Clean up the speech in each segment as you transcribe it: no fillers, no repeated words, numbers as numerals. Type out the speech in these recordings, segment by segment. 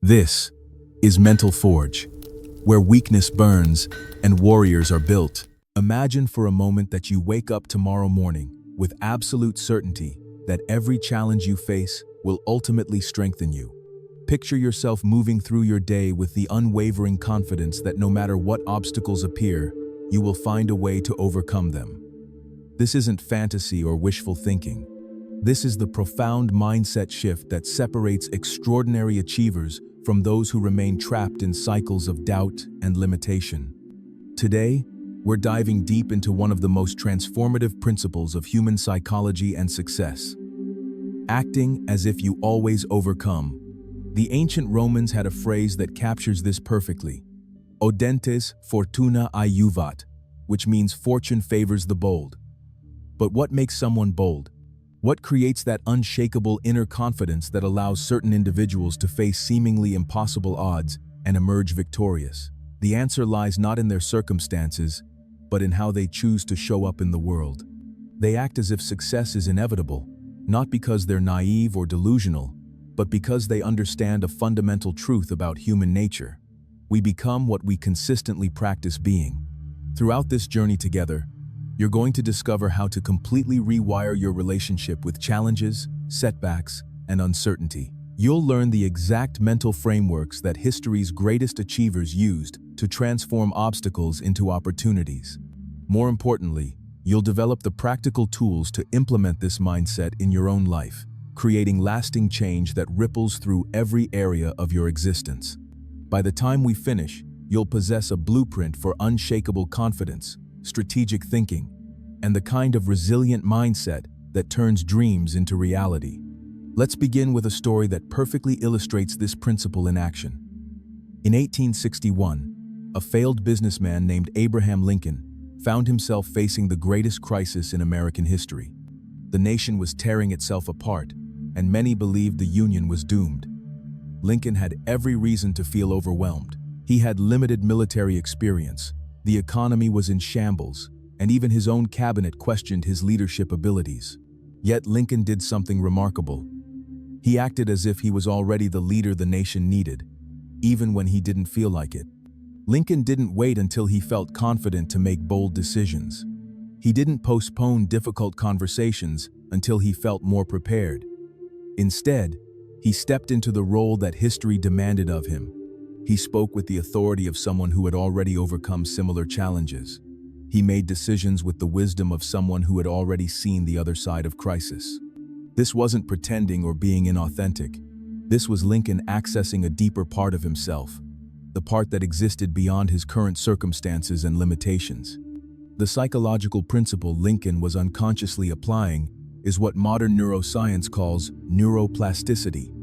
This is Mental Forge, where weakness burns and warriors are built. Imagine for a moment that you wake up tomorrow morning with absolute certainty that every challenge you face will ultimately strengthen you. Picture yourself moving through your day with the unwavering confidence that no matter what obstacles appear, you will find a way to overcome them. This isn't fantasy or wishful thinking. This is the profound mindset shift that separates extraordinary achievers from those who remain trapped in cycles of doubt and limitation. Today, we're diving deep into one of the most transformative principles of human psychology and success: acting as if you always overcome. The ancient Romans had a phrase that captures this perfectly: "Audentes fortuna iuvat," which means fortune favors the bold. But what makes someone bold? What creates that unshakable inner confidence that allows certain individuals to face seemingly impossible odds and emerge victorious? The answer lies not in their circumstances, but in how they choose to show up in the world. They act as if success is inevitable, not because they're naive or delusional, but because they understand a fundamental truth about human nature. We become what we consistently practice being. Throughout this journey together, you're going to discover how to completely rewire your relationship with challenges, setbacks, and uncertainty. You'll learn the exact mental frameworks that history's greatest achievers used to transform obstacles into opportunities. More importantly, you'll develop the practical tools to implement this mindset in your own life, creating lasting change that ripples through every area of your existence. By the time we finish, you'll possess a blueprint for unshakable confidence, strategic thinking, and the kind of resilient mindset that turns dreams into reality. Let's begin with a story that perfectly illustrates this principle in action. In 1861, a failed businessman named Abraham Lincoln found himself facing the greatest crisis in American history. The nation was tearing itself apart, and many believed the Union was doomed. Lincoln had every reason to feel overwhelmed. He had limited military experience, the economy was in shambles, and even his own cabinet questioned his leadership abilities. Yet Lincoln did something remarkable. He acted as if he was already the leader the nation needed, even when he didn't feel like it. Lincoln didn't wait until he felt confident to make bold decisions. He didn't postpone difficult conversations until he felt more prepared. Instead, he stepped into the role that history demanded of him. He spoke with the authority of someone who had already overcome similar challenges. He made decisions with the wisdom of someone who had already seen the other side of crisis. This wasn't pretending or being inauthentic. This was Lincoln accessing a deeper part of himself, the part that existed beyond his current circumstances and limitations. The psychological principle Lincoln was unconsciously applying is what modern neuroscience calls neuroplasticity.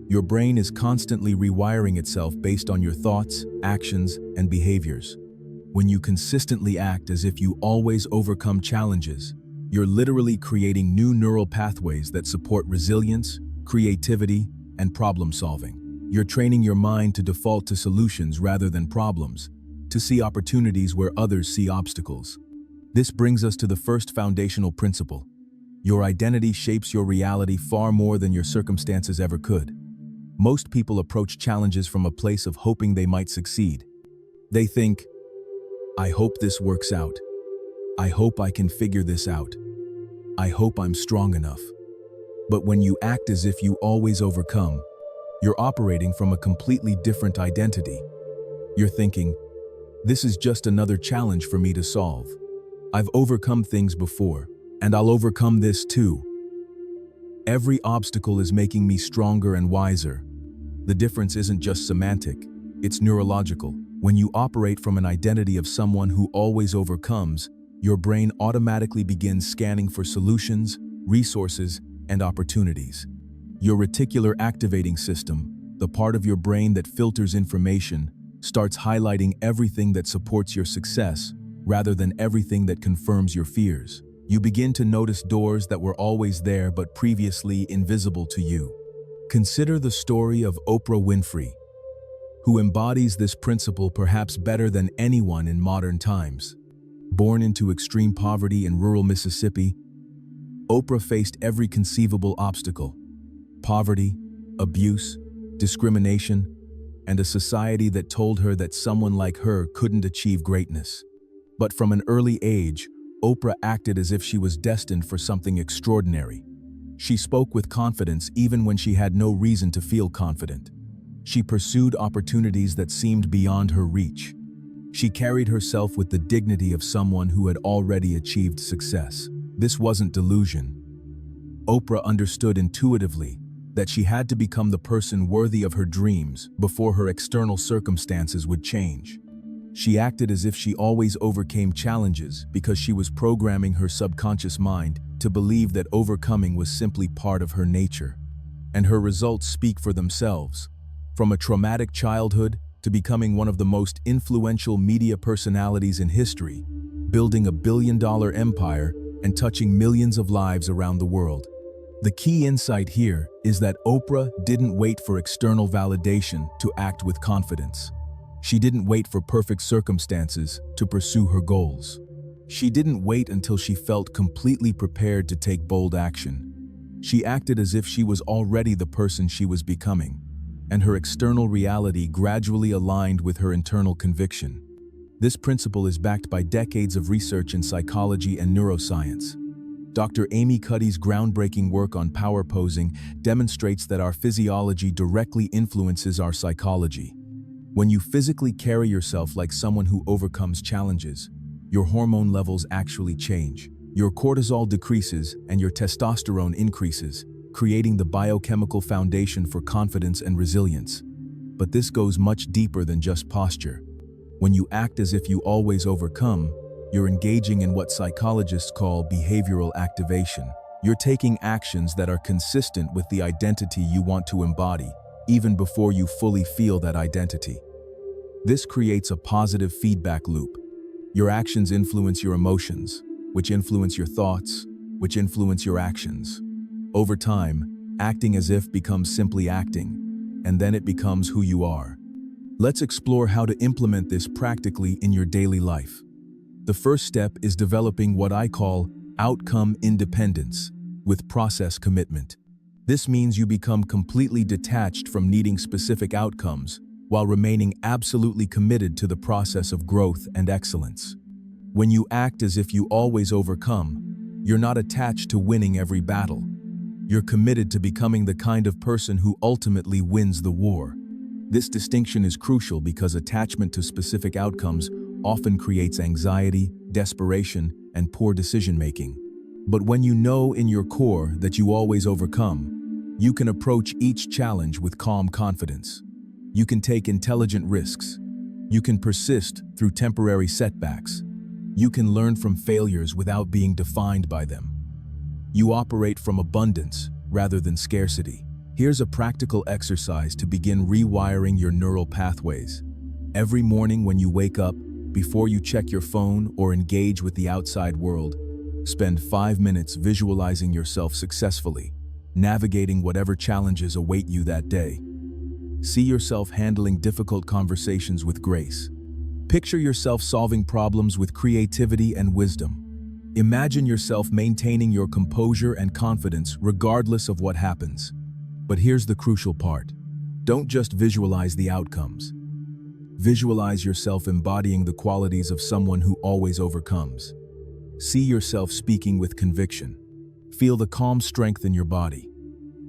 Your brain is constantly rewiring itself based on your thoughts, actions, and behaviors. When you consistently act as if you always overcome challenges, you're literally creating new neural pathways that support resilience, creativity, and problem solving. You're training your mind to default to solutions rather than problems, to see opportunities where others see obstacles. This brings us to the first foundational principle. Your identity shapes your reality far more than your circumstances ever could. Most people approach challenges from a place of hoping they might succeed. They think, "I hope this works out. I hope I can figure this out. I hope I'm strong enough." But when you act as if you always overcome, you're operating from a completely different identity. You're thinking, "This is just another challenge for me to solve. I've overcome things before, and I'll overcome this too. Every obstacle is making me stronger and wiser." The difference isn't just semantic, it's neurological. When you operate from an identity of someone who always overcomes, your brain automatically begins scanning for solutions, resources, and opportunities. Your reticular activating system, the part of your brain that filters information, starts highlighting everything that supports your success rather than everything that confirms your fears. You begin to notice doors that were always there but previously invisible to you. Consider the story of Oprah Winfrey, who embodies this principle perhaps better than anyone in modern times. Born into extreme poverty in rural Mississippi, Oprah faced every conceivable obstacle: poverty, abuse, discrimination, and a society that told her that someone like her couldn't achieve greatness. But from an early age, Oprah acted as if she was destined for something extraordinary. She spoke with confidence even when she had no reason to feel confident. She pursued opportunities that seemed beyond her reach. She carried herself with the dignity of someone who had already achieved success. This wasn't delusion. Oprah understood intuitively that she had to become the person worthy of her dreams before her external circumstances would change. She acted as if she always overcame challenges because she was programming her subconscious mind to believe that overcoming was simply part of her nature. And her results speak for themselves. From a traumatic childhood to becoming one of the most influential media personalities in history, building a billion-dollar empire and touching millions of lives around the world. The key insight here is that Oprah didn't wait for external validation to act with confidence. She didn't wait for perfect circumstances to pursue her goals. She didn't wait until she felt completely prepared to take bold action. She acted as if she was already the person she was becoming, and her external reality gradually aligned with her internal conviction. This principle is backed by decades of research in psychology and neuroscience. Dr. Amy Cuddy's groundbreaking work on power posing demonstrates that our physiology directly influences our psychology. When you physically carry yourself like someone who overcomes challenges, your hormone levels actually change. Your cortisol decreases and your testosterone increases, creating the biochemical foundation for confidence and resilience. But this goes much deeper than just posture. When you act as if you always overcome, you're engaging in what psychologists call behavioral activation. You're taking actions that are consistent with the identity you want to embody, even before you fully feel that identity. This creates a positive feedback loop. Your actions influence your emotions, which influence your thoughts, which influence your actions. Over time, acting as if becomes simply acting, and then it becomes who you are. Let's explore how to implement this practically in your daily life. The first step is developing what I call outcome independence with process commitment. This means you become completely detached from needing specific outcomes while remaining absolutely committed to the process of growth and excellence. When you act as if you always overcome, you're not attached to winning every battle. You're committed to becoming the kind of person who ultimately wins the war. This distinction is crucial because attachment to specific outcomes often creates anxiety, desperation, and poor decision-making. But when you know in your core that you always overcome, you can approach each challenge with calm confidence. You can take intelligent risks. You can persist through temporary setbacks. You can learn from failures without being defined by them. You operate from abundance rather than scarcity. Here's a practical exercise to begin rewiring your neural pathways. Every morning when you wake up, before you check your phone or engage with the outside world, spend 5 minutes visualizing yourself successfully, navigating whatever challenges await you that day. See yourself handling difficult conversations with grace. Picture yourself solving problems with creativity and wisdom. Imagine yourself maintaining your composure and confidence regardless of what happens. But here's the crucial part. Don't just visualize the outcomes. Visualize yourself embodying the qualities of someone who always overcomes. See yourself speaking with conviction. Feel the calm strength in your body.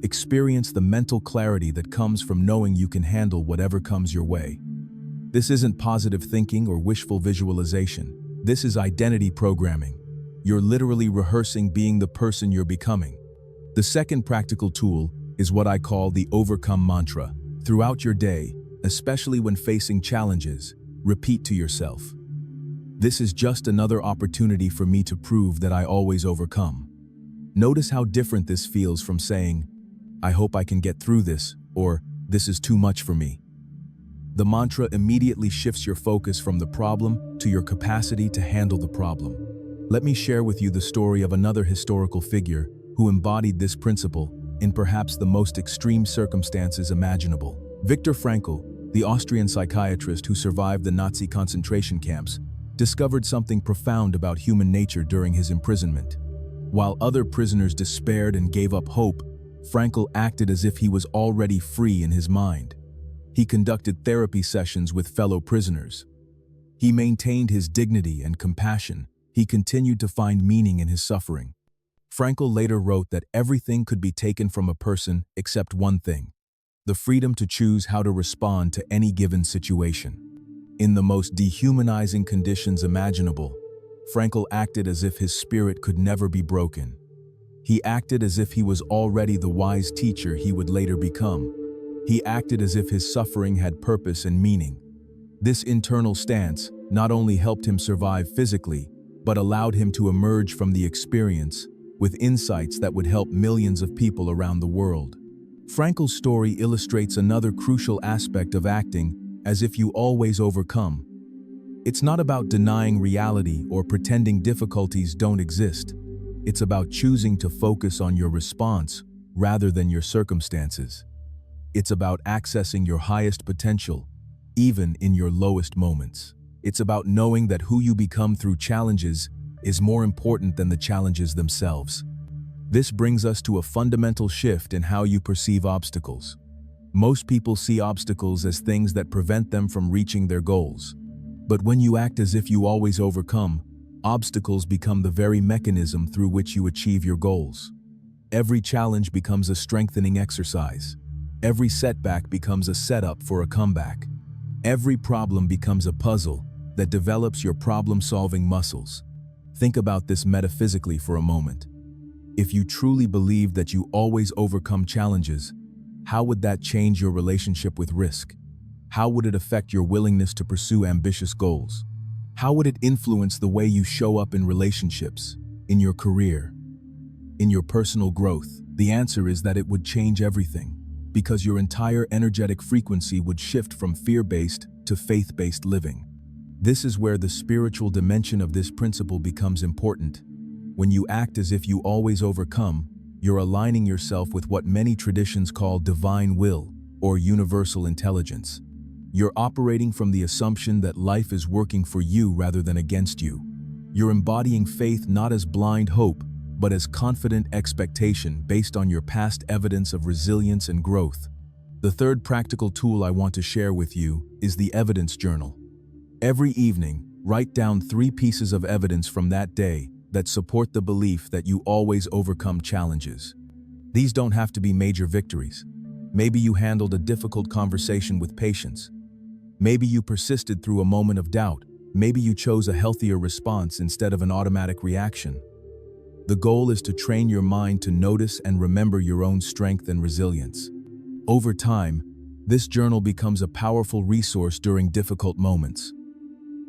Experience the mental clarity that comes from knowing you can handle whatever comes your way. This isn't positive thinking or wishful visualization. This is identity programming. You're literally rehearsing being the person you're becoming. The second practical tool is what I call the overcome mantra. Throughout your day, especially when facing challenges, repeat to yourself, "This is just another opportunity for me to prove that I always overcome." Notice how different this feels from saying, "I hope I can get through this," or "This is too much for me." The mantra immediately shifts your focus from the problem to your capacity to handle the problem. Let me share with you the story of another historical figure who embodied this principle in perhaps the most extreme circumstances imaginable. Viktor Frankl, the Austrian psychiatrist who survived the Nazi concentration camps, discovered something profound about human nature during his imprisonment. While other prisoners despaired and gave up hope, Frankl acted as if he was already free in his mind. He conducted therapy sessions with fellow prisoners. He maintained his dignity and compassion. He continued to find meaning in his suffering. Frankl later wrote that everything could be taken from a person except one thing: the freedom to choose how to respond to any given situation. In the most dehumanizing conditions imaginable, Frankl acted as if his spirit could never be broken. He acted as if he was already the wise teacher he would later become. He acted as if his suffering had purpose and meaning. This internal stance not only helped him survive physically, but allowed him to emerge from the experience with insights that would help millions of people around the world. Frankl's story illustrates another crucial aspect of acting as if you always overcome. It's not about denying reality or pretending difficulties don't exist. It's about choosing to focus on your response rather than your circumstances. It's about accessing your highest potential, even in your lowest moments. It's about knowing that who you become through challenges is more important than the challenges themselves. This brings us to a fundamental shift in how you perceive obstacles. Most people see obstacles as things that prevent them from reaching their goals. But when you act as if you always overcome, obstacles become the very mechanism through which you achieve your goals. Every challenge becomes a strengthening exercise. Every setback becomes a setup for a comeback. Every problem becomes a puzzle that develops your problem-solving muscles. Think about this metaphysically for a moment. If you truly believe that you always overcome challenges, how would that change your relationship with risk? How would it affect your willingness to pursue ambitious goals? How would it influence the way you show up in relationships, in your career, in your personal growth? The answer is that it would change everything, because your entire energetic frequency would shift from fear-based to faith-based living. This is where the spiritual dimension of this principle becomes important. When you act as if you always overcome, you're aligning yourself with what many traditions call divine will or universal intelligence. You're operating from the assumption that life is working for you rather than against you. You're embodying faith not as blind hope, but as confident expectation based on your past evidence of resilience and growth. The third practical tool I want to share with you is the evidence journal. Every evening, write down 3 pieces of evidence from that day that support the belief that you always overcome challenges. These don't have to be major victories. Maybe you handled a difficult conversation with patience. Maybe you persisted through a moment of doubt. Maybe you chose a healthier response instead of an automatic reaction. The goal is to train your mind to notice and remember your own strength and resilience. Over time, this journal becomes a powerful resource during difficult moments.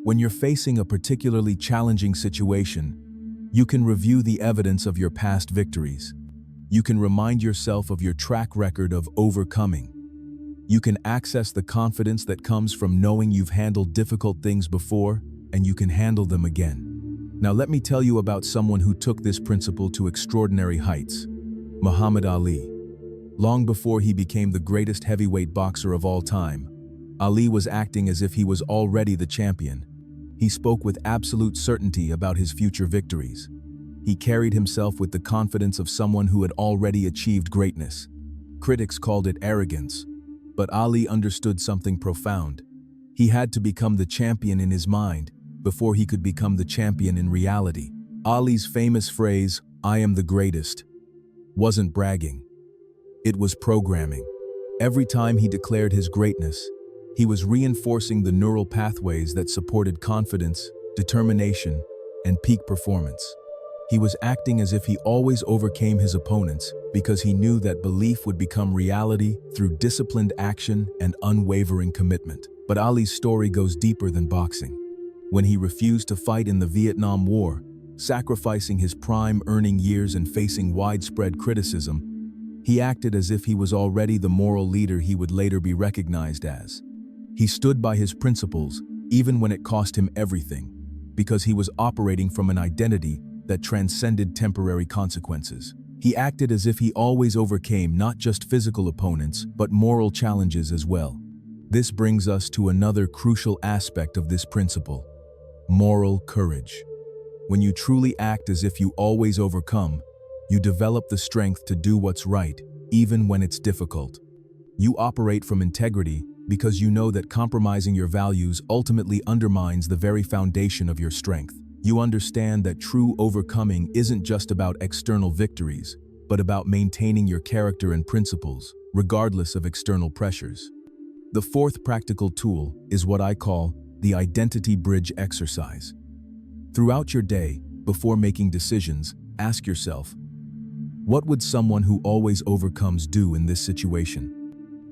When you're facing a particularly challenging situation, you can review the evidence of your past victories. You can remind yourself of your track record of overcoming. You can access the confidence that comes from knowing you've handled difficult things before, and you can handle them again. Now let me tell you about someone who took this principle to extraordinary heights: Muhammad Ali. Long before he became the greatest heavyweight boxer of all time, Ali was acting as if he was already the champion. He spoke with absolute certainty about his future victories. He carried himself with the confidence of someone who had already achieved greatness. Critics called it arrogance, but Ali understood something profound. He had to become the champion in his mind before he could become the champion in reality. Ali's famous phrase, "I am the greatest," wasn't bragging. It was programming. Every time he declared his greatness, he was reinforcing the neural pathways that supported confidence, determination, and peak performance. He was acting as if he always overcame his opponents because he knew that belief would become reality through disciplined action and unwavering commitment. But Ali's story goes deeper than boxing. When he refused to fight in the Vietnam War, sacrificing his prime earning years and facing widespread criticism, he acted as if he was already the moral leader he would later be recognized as. He stood by his principles, even when it cost him everything, because he was operating from an identity that transcended temporary consequences. He acted as if he always overcame not just physical opponents, but moral challenges as well. This brings us to another crucial aspect of this principle: moral courage. When you truly act as if you always overcome, you develop the strength to do what's right, even when it's difficult. You operate from integrity because you know that compromising your values ultimately undermines the very foundation of your strength. You understand that true overcoming isn't just about external victories, but about maintaining your character and principles, regardless of external pressures. The fourth practical tool is what I call the identity bridge exercise. Throughout your day, before making decisions, ask yourself, what would someone who always overcomes do in this situation?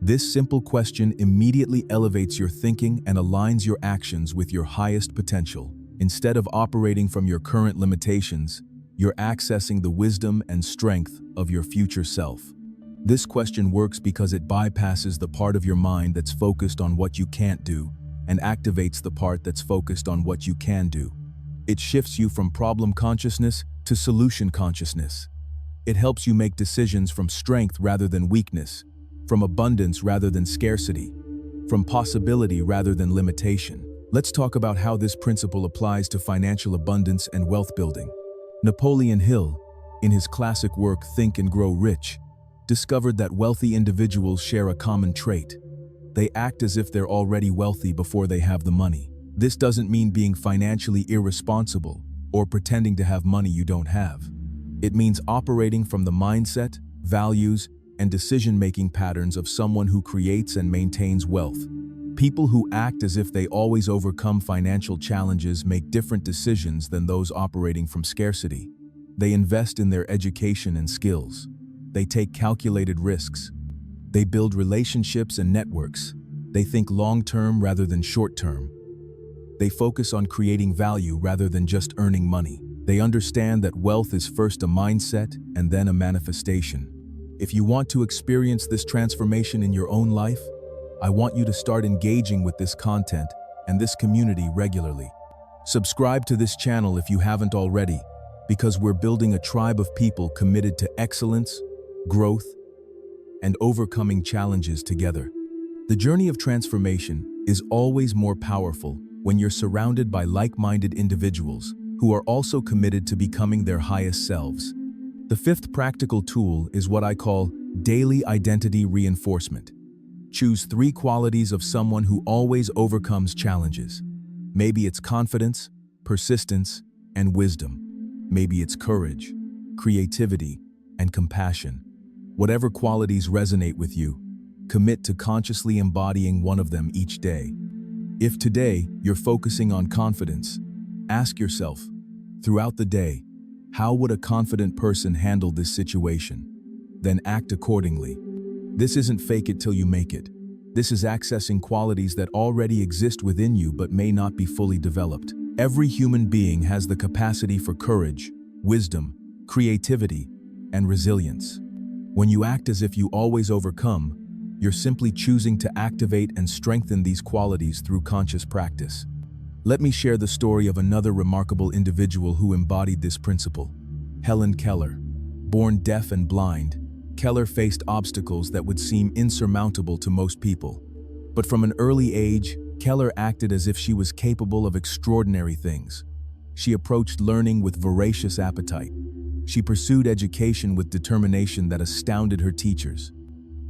This simple question immediately elevates your thinking and aligns your actions with your highest potential. Instead of operating from your current limitations, you're accessing the wisdom and strength of your future self. This question works because it bypasses the part of your mind that's focused on what you can't do and activates the part that's focused on what you can do. It shifts you from problem consciousness to solution consciousness. It helps you make decisions from strength rather than weakness, from abundance rather than scarcity, from possibility rather than limitation. Let's talk about how this principle applies to financial abundance and wealth building. Napoleon Hill, in his classic work Think and Grow Rich, discovered that wealthy individuals share a common trait. They act as if they're already wealthy before they have the money. This doesn't mean being financially irresponsible or pretending to have money you don't have. It means operating from the mindset, values, and decision-making patterns of someone who creates and maintains wealth. People who act as if they always overcome financial challenges make different decisions than those operating from scarcity. They invest in their education and skills. They take calculated risks. They build relationships and networks. They think long-term rather than short-term. They focus on creating value rather than just earning money. They understand that wealth is first a mindset and then a manifestation. If you want to experience this transformation in your own life, I want you to start engaging with this content and this community regularly. Subscribe to this channel if you haven't already, because we're building a tribe of people committed to excellence, growth, and overcoming challenges together. The journey of transformation is always more powerful when you're surrounded by like-minded individuals who are also committed to becoming their highest selves. The fifth practical tool is what I call daily identity reinforcement. Choose 3 qualities of someone who always overcomes challenges. Maybe it's confidence, persistence, and wisdom. Maybe it's courage, creativity, and compassion. Whatever qualities resonate with you, commit to consciously embodying one of them each day. If today you're focusing on confidence, ask yourself, throughout the day, how would a confident person handle this situation? Then act accordingly. This isn't fake it till you make it. This is accessing qualities that already exist within you but may not be fully developed. Every human being has the capacity for courage, wisdom, creativity, and resilience. When you act as if you always overcome, you're simply choosing to activate and strengthen these qualities through conscious practice. Let me share the story of another remarkable individual who embodied this principle. Helen Keller. Born deaf and blind, Keller faced obstacles that would seem insurmountable to most people. But from an early age, Keller acted as if she was capable of extraordinary things. She approached learning with voracious appetite. She pursued education with determination that astounded her teachers.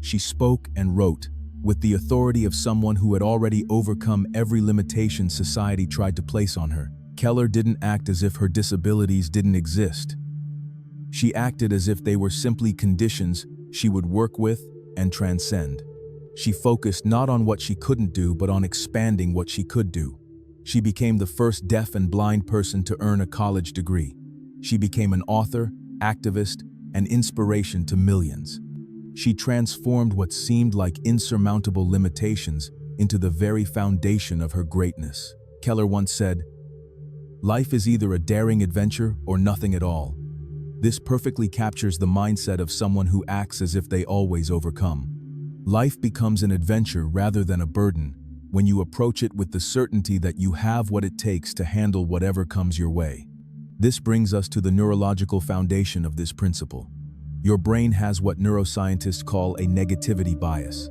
She spoke and wrote with the authority of someone who had already overcome every limitation society tried to place on her. Keller didn't act as if her disabilities didn't exist. She acted as if they were simply conditions she would work with and transcend. She focused not on what she couldn't do, but on expanding what she could do. She became the first deaf and blind person to earn a college degree. She became an author, activist, and inspiration to millions. She transformed what seemed like insurmountable limitations into the very foundation of her greatness. Keller once said, "Life is either a daring adventure or nothing at all." This perfectly captures the mindset of someone who acts as if they always overcome. Life becomes an adventure rather than a burden when you approach it with the certainty that you have what it takes to handle whatever comes your way. This brings us to the neurological foundation of this principle. Your brain has what neuroscientists call a negativity bias.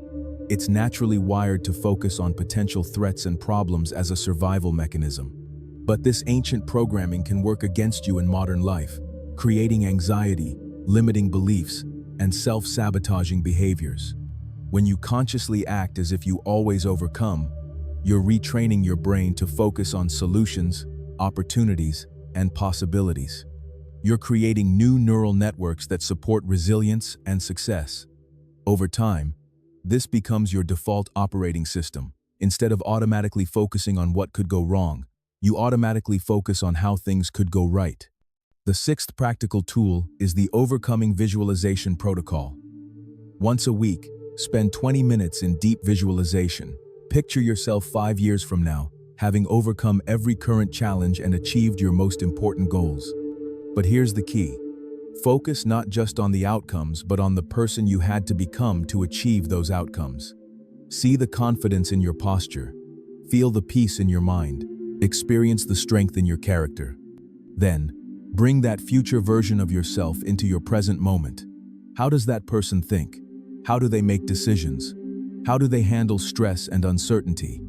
It's naturally wired to focus on potential threats and problems as a survival mechanism. But this ancient programming can work against you in modern life, creating anxiety, limiting beliefs, and self-sabotaging behaviors. When you consciously act as if you always overcome, you're retraining your brain to focus on solutions, opportunities, and possibilities. You're creating new neural networks that support resilience and success. Over time, this becomes your default operating system. Instead of automatically focusing on what could go wrong, you automatically focus on how things could go right. The sixth practical tool is the Overcoming Visualization Protocol. Once a week, spend 20 minutes in deep visualization. Picture yourself 5 years from now, having overcome every current challenge and achieved your most important goals. But here's the key. Focus not just on the outcomes, but on the person you had to become to achieve those outcomes. See the confidence in your posture. Feel the peace in your mind. Experience the strength in your character. Then, bring that future version of yourself into your present moment. How does that person think? How do they make decisions? How do they handle stress and uncertainty?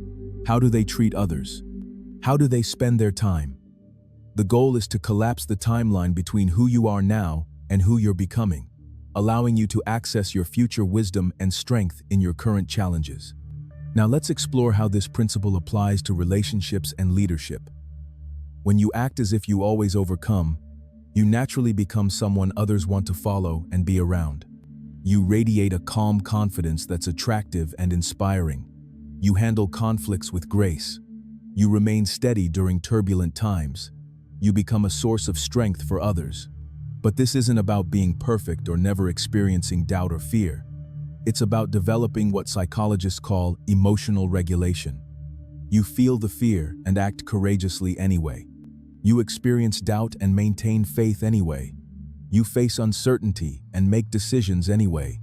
How do they treat others? How do they spend their time? The goal is to collapse the timeline between who you are now and who you're becoming, allowing you to access your future wisdom and strength in your current challenges. Now let's explore how this principle applies to relationships and leadership. When you act as if you always overcome, you naturally become someone others want to follow and be around. You radiate a calm confidence that's attractive and inspiring. You handle conflicts with grace. You remain steady during turbulent times. You become a source of strength for others. But this isn't about being perfect or never experiencing doubt or fear. It's about developing what psychologists call emotional regulation. You feel the fear and act courageously anyway. You experience doubt and maintain faith anyway. You face uncertainty and make decisions anyway.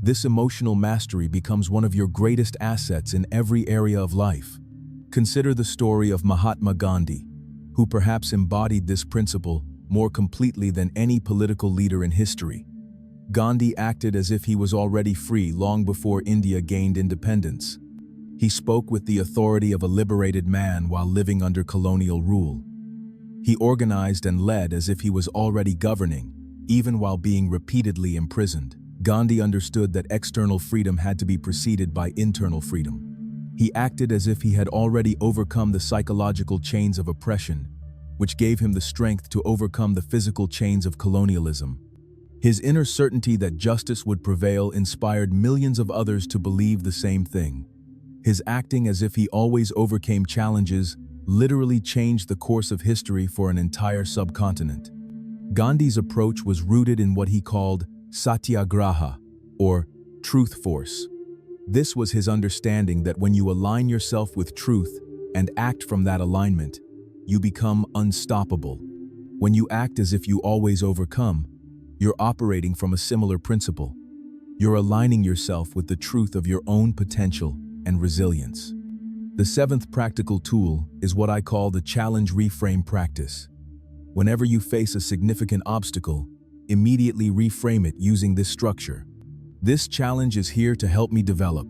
This emotional mastery becomes one of your greatest assets in every area of life. Consider the story of Mahatma Gandhi, who perhaps embodied this principle more completely than any political leader in history. Gandhi acted as if he was already free long before India gained independence. He spoke with the authority of a liberated man while living under colonial rule. He organized and led as if he was already governing, even while being repeatedly imprisoned. Gandhi understood that external freedom had to be preceded by internal freedom. He acted as if he had already overcome the psychological chains of oppression, which gave him the strength to overcome the physical chains of colonialism. His inner certainty that justice would prevail inspired millions of others to believe the same thing. His acting as if he always overcame challenges literally changed the course of history for an entire subcontinent. Gandhi's approach was rooted in what he called satyagraha, or truth force. This was his understanding that when you align yourself with truth and act from that alignment, you become unstoppable. When you act as if you always overcome, you're operating from a similar principle. You're aligning yourself with the truth of your own potential and resilience. The seventh practical tool is what I call the challenge reframe practice. Whenever you face a significant obstacle, immediately reframe it using this structure. This challenge is here to help me develop,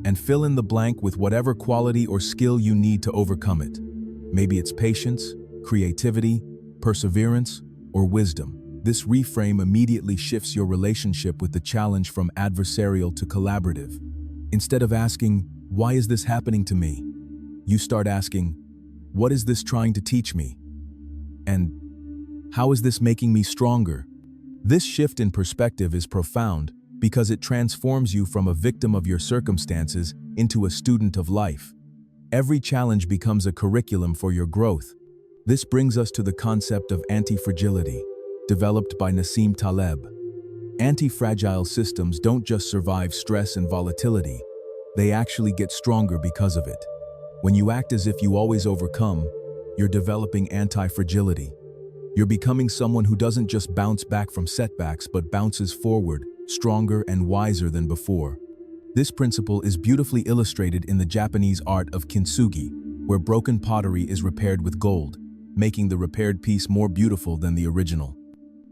and fill in the blank with whatever quality or skill you need to overcome it. Maybe it's patience, creativity, perseverance, or wisdom. This reframe immediately shifts your relationship with the challenge from adversarial to collaborative. Instead of asking, "Why is this happening to me?" you start asking, "What is this trying to teach me?" And "How is this making me stronger?" This shift in perspective is profound because it transforms you from a victim of your circumstances into a student of life. Every challenge becomes a curriculum for your growth. This brings us to the concept of anti-fragility, developed by Nassim Taleb. Anti-fragile systems don't just survive stress and volatility, they actually get stronger because of it. When you act as if you always overcome, you're developing anti-fragility. You're becoming someone who doesn't just bounce back from setbacks but bounces forward, stronger and wiser than before. This principle is beautifully illustrated in the Japanese art of kintsugi, where broken pottery is repaired with gold, making the repaired piece more beautiful than the original.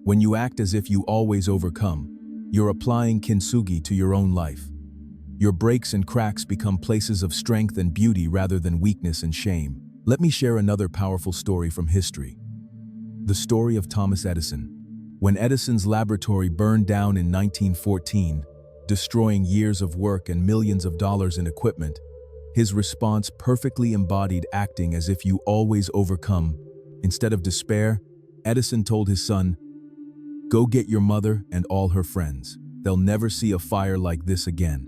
When you act as if you always overcome, you're applying kintsugi to your own life. Your breaks and cracks become places of strength and beauty rather than weakness and shame. Let me share another powerful story from history. The story of Thomas Edison. When Edison's laboratory burned down in 1914, destroying years of work and millions of dollars in equipment, his response perfectly embodied acting as if you always overcome. Instead of despair, Edison told his son, "Go get your mother and all her friends. They'll never see a fire like this again."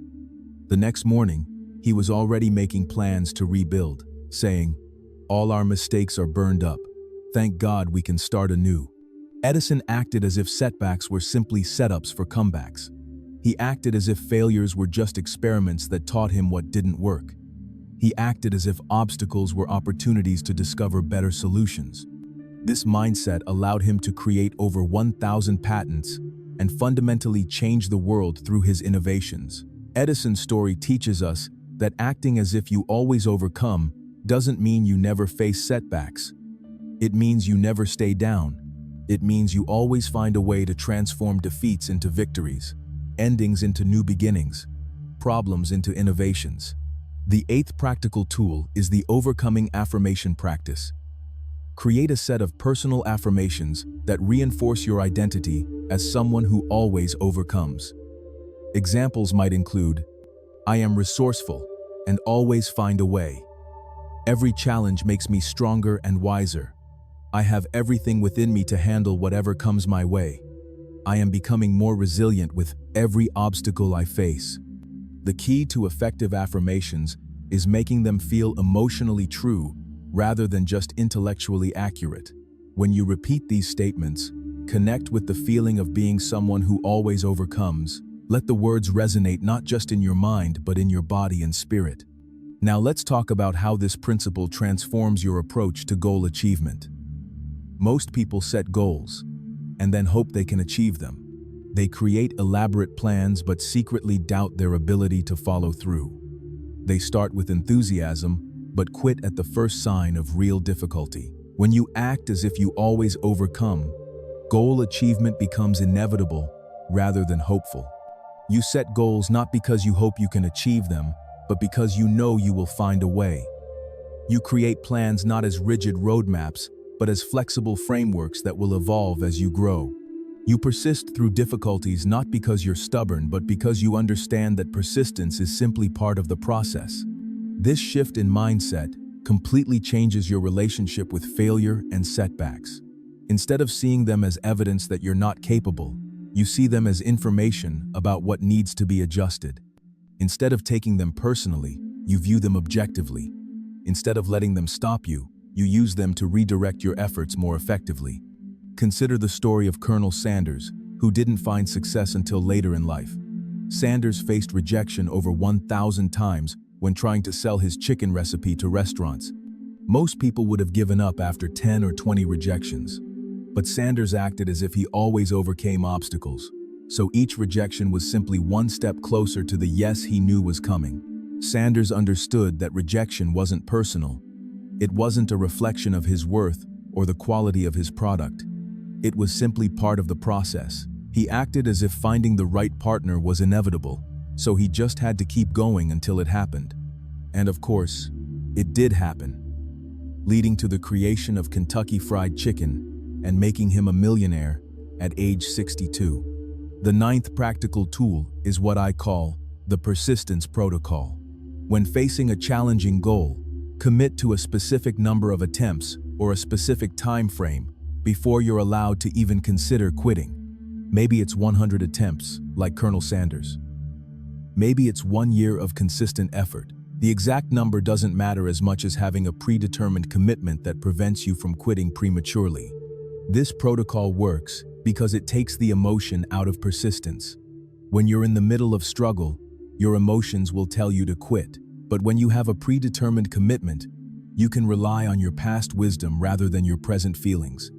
The next morning, he was already making plans to rebuild, saying, "All our mistakes are burned up. Thank God we can start anew." Edison acted as if setbacks were simply setups for comebacks. He acted as if failures were just experiments that taught him what didn't work. He acted as if obstacles were opportunities to discover better solutions. This mindset allowed him to create over 1,000 patents and fundamentally change the world through his innovations. Edison's story teaches us that acting as if you always overcome doesn't mean you never face setbacks. It means you never stay down. It means you always find a way to transform defeats into victories, endings into new beginnings, problems into innovations. The eighth practical tool is the overcoming affirmation practice. Create a set of personal affirmations that reinforce your identity as someone who always overcomes. Examples might include, "I am resourceful and always find a way. Every challenge makes me stronger and wiser. I have everything within me to handle whatever comes my way. I am becoming more resilient with every obstacle I face." The key to effective affirmations is making them feel emotionally true rather than just intellectually accurate. When you repeat these statements, connect with the feeling of being someone who always overcomes. Let the words resonate not just in your mind but in your body and spirit. Now let's talk about how this principle transforms your approach to goal achievement. Most people set goals and then hope they can achieve them. They create elaborate plans but secretly doubt their ability to follow through. They start with enthusiasm but quit at the first sign of real difficulty. When you act as if you always overcome, goal achievement becomes inevitable rather than hopeful. You set goals not because you hope you can achieve them, but because you know you will find a way. You create plans not as rigid roadmaps, but as flexible frameworks that will evolve as you grow. You persist through difficulties not because you're stubborn, but because you understand that persistence is simply part of the process. This shift in mindset completely changes your relationship with failure and setbacks. Instead of seeing them as evidence that you're not capable, you see them as information about what needs to be adjusted. Instead of taking them personally, you view them objectively. Instead of letting them stop you, you use them to redirect your efforts more effectively. Consider the story of Colonel Sanders, who didn't find success until later in life. Sanders faced rejection over 1,000 times when trying to sell his chicken recipe to restaurants. Most people would have given up after 10 or 20 rejections. But Sanders acted as if he always overcame obstacles. So each rejection was simply one step closer to the yes he knew was coming. Sanders understood that rejection wasn't personal. It wasn't a reflection of his worth or the quality of his product. It was simply part of the process. He acted as if finding the right partner was inevitable, so he just had to keep going until it happened. And of course, it did happen, leading to the creation of Kentucky Fried Chicken and making him a millionaire at age 62. The ninth practical tool is what I call the persistence protocol. When facing a challenging goal, commit to a specific number of attempts or a specific time frame before you're allowed to even consider quitting. Maybe it's 100 attempts, like Colonel Sanders. Maybe it's 1 year of consistent effort. The exact number doesn't matter as much as having a predetermined commitment that prevents you from quitting prematurely. This protocol works because it takes the emotion out of persistence. When you're in the middle of struggle, your emotions will tell you to quit. But when you have a predetermined commitment, you can rely on your past wisdom rather than your present feelings.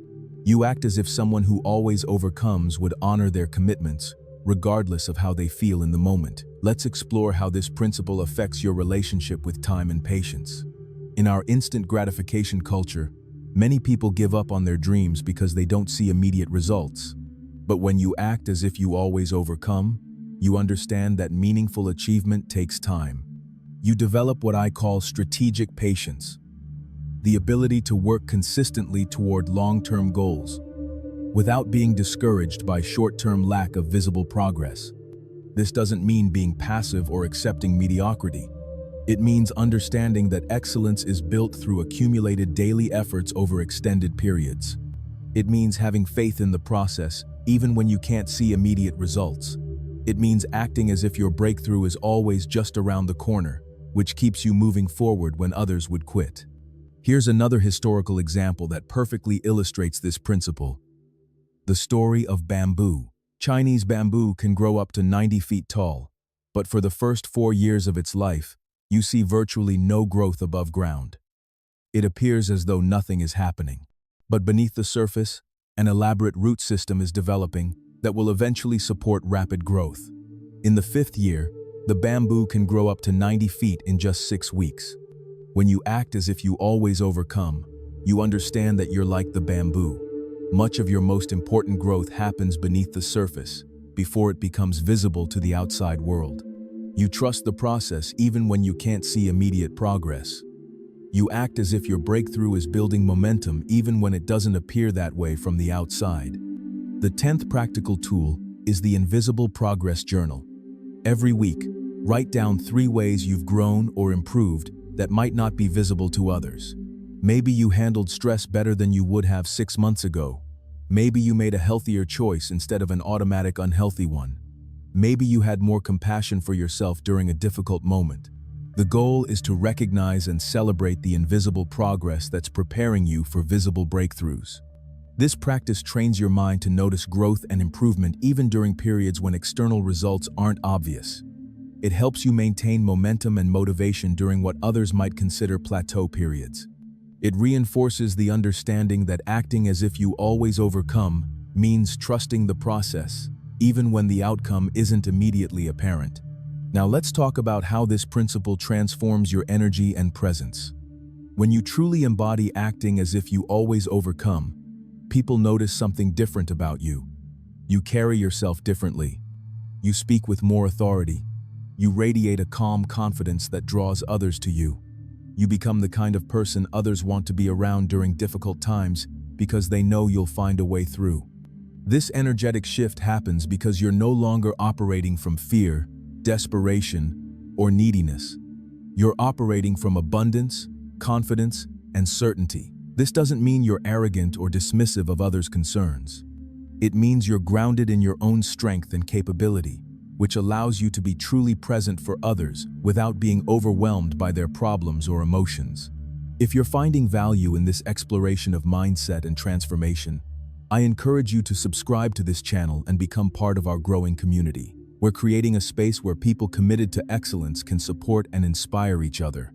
You act as if someone who always overcomes would honor their commitments, regardless of how they feel in the moment. Let's explore how this principle affects your relationship with time and patience. In our instant gratification culture, many people give up on their dreams because they don't see immediate results. But when you act as if you always overcome, you understand that meaningful achievement takes time. You develop what I call strategic patience, the ability to work consistently toward long-term goals. without being discouraged by short-term lack of visible progress. This doesn't mean being passive or accepting mediocrity. It means understanding that excellence is built through accumulated daily efforts over extended periods. It means having faith in the process, even when you can't see immediate results. It means acting as if your breakthrough is always just around the corner, which keeps you moving forward when others would quit. Here's another historical example that perfectly illustrates this principle. The story of bamboo. Chinese bamboo can grow up to 90 feet tall, but for the first 4 years of its life, you see virtually no growth above ground. It appears as though nothing is happening. But beneath the surface, an elaborate root system is developing that will eventually support rapid growth. In the 5th year, the bamboo can grow up to 90 feet in just 6 weeks. When you act as if you always overcome, you understand that you're like the bamboo. Much of your most important growth happens beneath the surface, before it becomes visible to the outside world. You trust the process even when you can't see immediate progress. You act as if your breakthrough is building momentum even when it doesn't appear that way from the outside. The 10th practical tool is the Invisible Progress Journal. Every week, write down 3 ways you've grown or improved that might not be visible to others. Maybe you handled stress better than you would have 6 months ago. Maybe you made a healthier choice instead of an automatic unhealthy one. Maybe you had more compassion for yourself during a difficult moment. The goal is to recognize and celebrate the invisible progress that's preparing you for visible breakthroughs. This practice trains your mind to notice growth and improvement even during periods when external results aren't obvious. It helps you maintain momentum and motivation during what others might consider plateau periods. It reinforces the understanding that acting as if you always overcome means trusting the process, even when the outcome isn't immediately apparent. Now let's talk about how this principle transforms your energy and presence. When you truly embody acting as if you always overcome, people notice something different about you. You carry yourself differently. You speak with more authority. You radiate a calm confidence that draws others to you. You become the kind of person others want to be around during difficult times because they know you'll find a way through. This energetic shift happens because you're no longer operating from fear, desperation, or neediness. You're operating from abundance, confidence, and certainty. This doesn't mean you're arrogant or dismissive of others' concerns. It means you're grounded in your own strength and capability, which allows you to be truly present for others without being overwhelmed by their problems or emotions. If you're finding value in this exploration of mindset and transformation, I encourage you to subscribe to this channel and become part of our growing community. We're creating a space where people committed to excellence can support and inspire each other.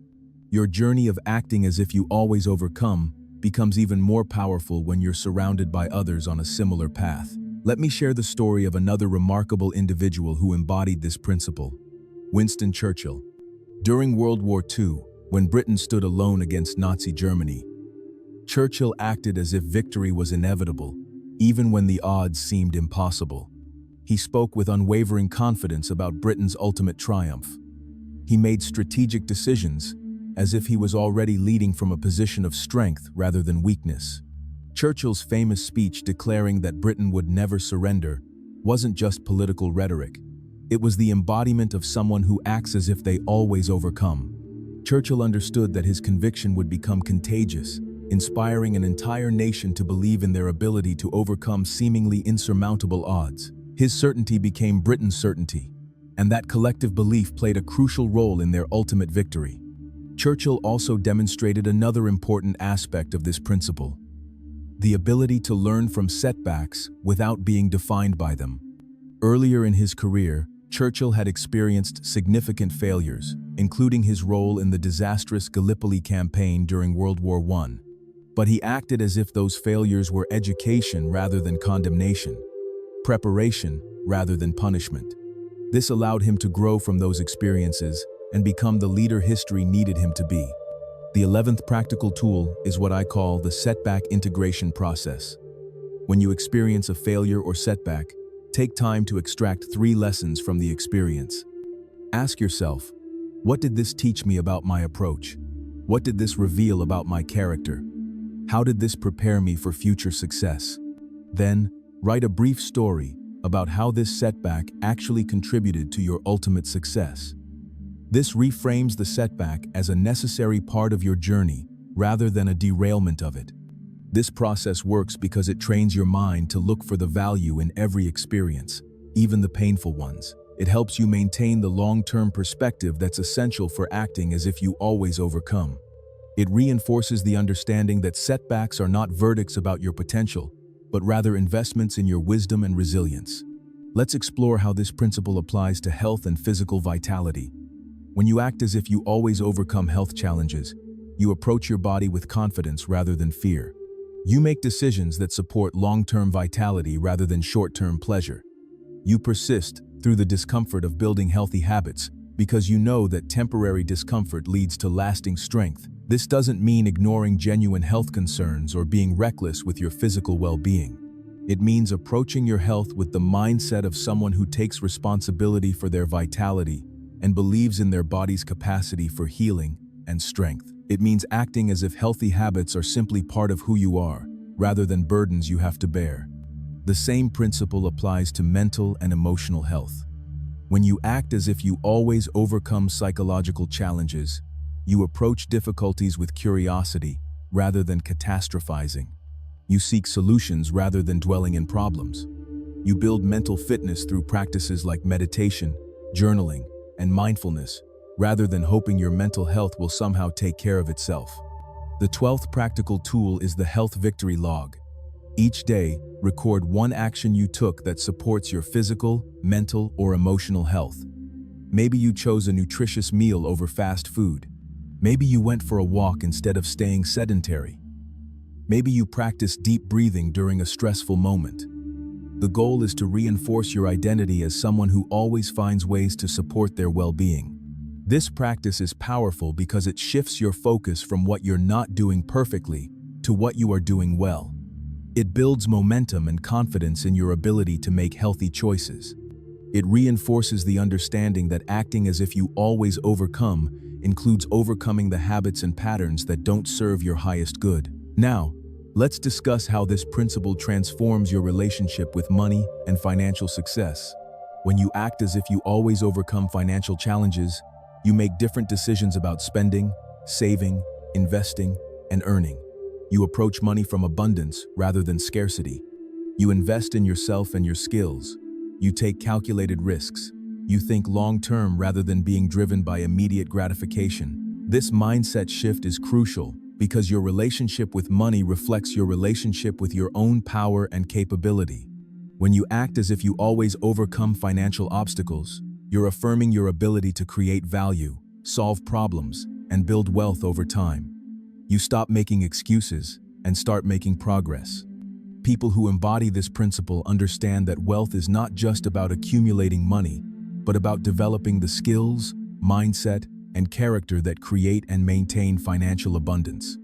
Your journey of acting as if you always overcome becomes even more powerful when you're surrounded by others on a similar path. Let me share the story of another remarkable individual who embodied this principle: Winston Churchill. During World War II, when Britain stood alone against Nazi Germany, Churchill acted as if victory was inevitable, even when the odds seemed impossible. He spoke with unwavering confidence about Britain's ultimate triumph. He made strategic decisions, as if he was already leading from a position of strength rather than weakness. Churchill's famous speech declaring that Britain would never surrender wasn't just political rhetoric. It was the embodiment of someone who acts as if they always overcome. Churchill understood that his conviction would become contagious, inspiring an entire nation to believe in their ability to overcome seemingly insurmountable odds. His certainty became Britain's certainty, and that collective belief played a crucial role in their ultimate victory. Churchill also demonstrated another important aspect of this principle: the ability to learn from setbacks without being defined by them. Earlier in his career, Churchill had experienced significant failures, including his role in the disastrous Gallipoli campaign during World War I. But he acted as if those failures were education rather than condemnation, preparation rather than punishment. This allowed him to grow from those experiences and become the leader history needed him to be. The 11th practical tool is what I call the setback integration process. When you experience a failure or setback, take time to extract 3 lessons from the experience. Ask yourself, what did this teach me about my approach? What did this reveal about my character? How did this prepare me for future success? Then, write a brief story about how this setback actually contributed to your ultimate success. This reframes the setback as a necessary part of your journey rather than a derailment of it. This process works because it trains your mind to look for the value in every experience, even the painful ones. It helps you maintain the long-term perspective that's essential for acting as if you always overcome. It reinforces the understanding that setbacks are not verdicts about your potential, but rather investments in your wisdom and resilience. Let's explore how this principle applies to health and physical vitality. When you act as if you always overcome health challenges, you approach your body with confidence rather than fear. You make decisions that support long-term vitality rather than short-term pleasure. You persist through the discomfort of building healthy habits because you know that temporary discomfort leads to lasting strength. This doesn't mean ignoring genuine health concerns or being reckless with your physical well-being. It means approaching your health with the mindset of someone who takes responsibility for their vitality and believes in their body's capacity for healing and strength. It means acting as if healthy habits are simply part of who you are, rather than burdens you have to bear. The same principle applies to mental and emotional health. When you act as if you always overcome psychological challenges, you approach difficulties with curiosity rather than catastrophizing. You seek solutions rather than dwelling in problems. You build mental fitness through practices like meditation, journaling, and mindfulness, rather than hoping your mental health will somehow take care of itself. The 12th practical tool is the Health Victory Log. Each day, record one action you took that supports your physical, mental, or emotional health. Maybe you chose a nutritious meal over fast food. Maybe you went for a walk instead of staying sedentary. Maybe you practiced deep breathing during a stressful moment. The goal is to reinforce your identity as someone who always finds ways to support their well-being. This practice is powerful because it shifts your focus from what you're not doing perfectly to what you are doing well. It builds momentum and confidence in your ability to make healthy choices. It reinforces the understanding that acting as if you always overcome includes overcoming the habits and patterns that don't serve your highest good. Now, let's discuss how this principle transforms your relationship with money and financial success. When you act as if you always overcome financial challenges, you make different decisions about spending, saving, investing, and earning. You approach money from abundance rather than scarcity. You invest in yourself and your skills. You take calculated risks. You think long-term rather than being driven by immediate gratification. This mindset shift is crucial because your relationship with money reflects your relationship with your own power and capability. When you act as if you always overcome financial obstacles, you're affirming your ability to create value, solve problems, and build wealth over time. You stop making excuses and start making progress. People who embody this principle understand that wealth is not just about accumulating money, but about developing the skills, mindset, and character that create and maintain financial abundance.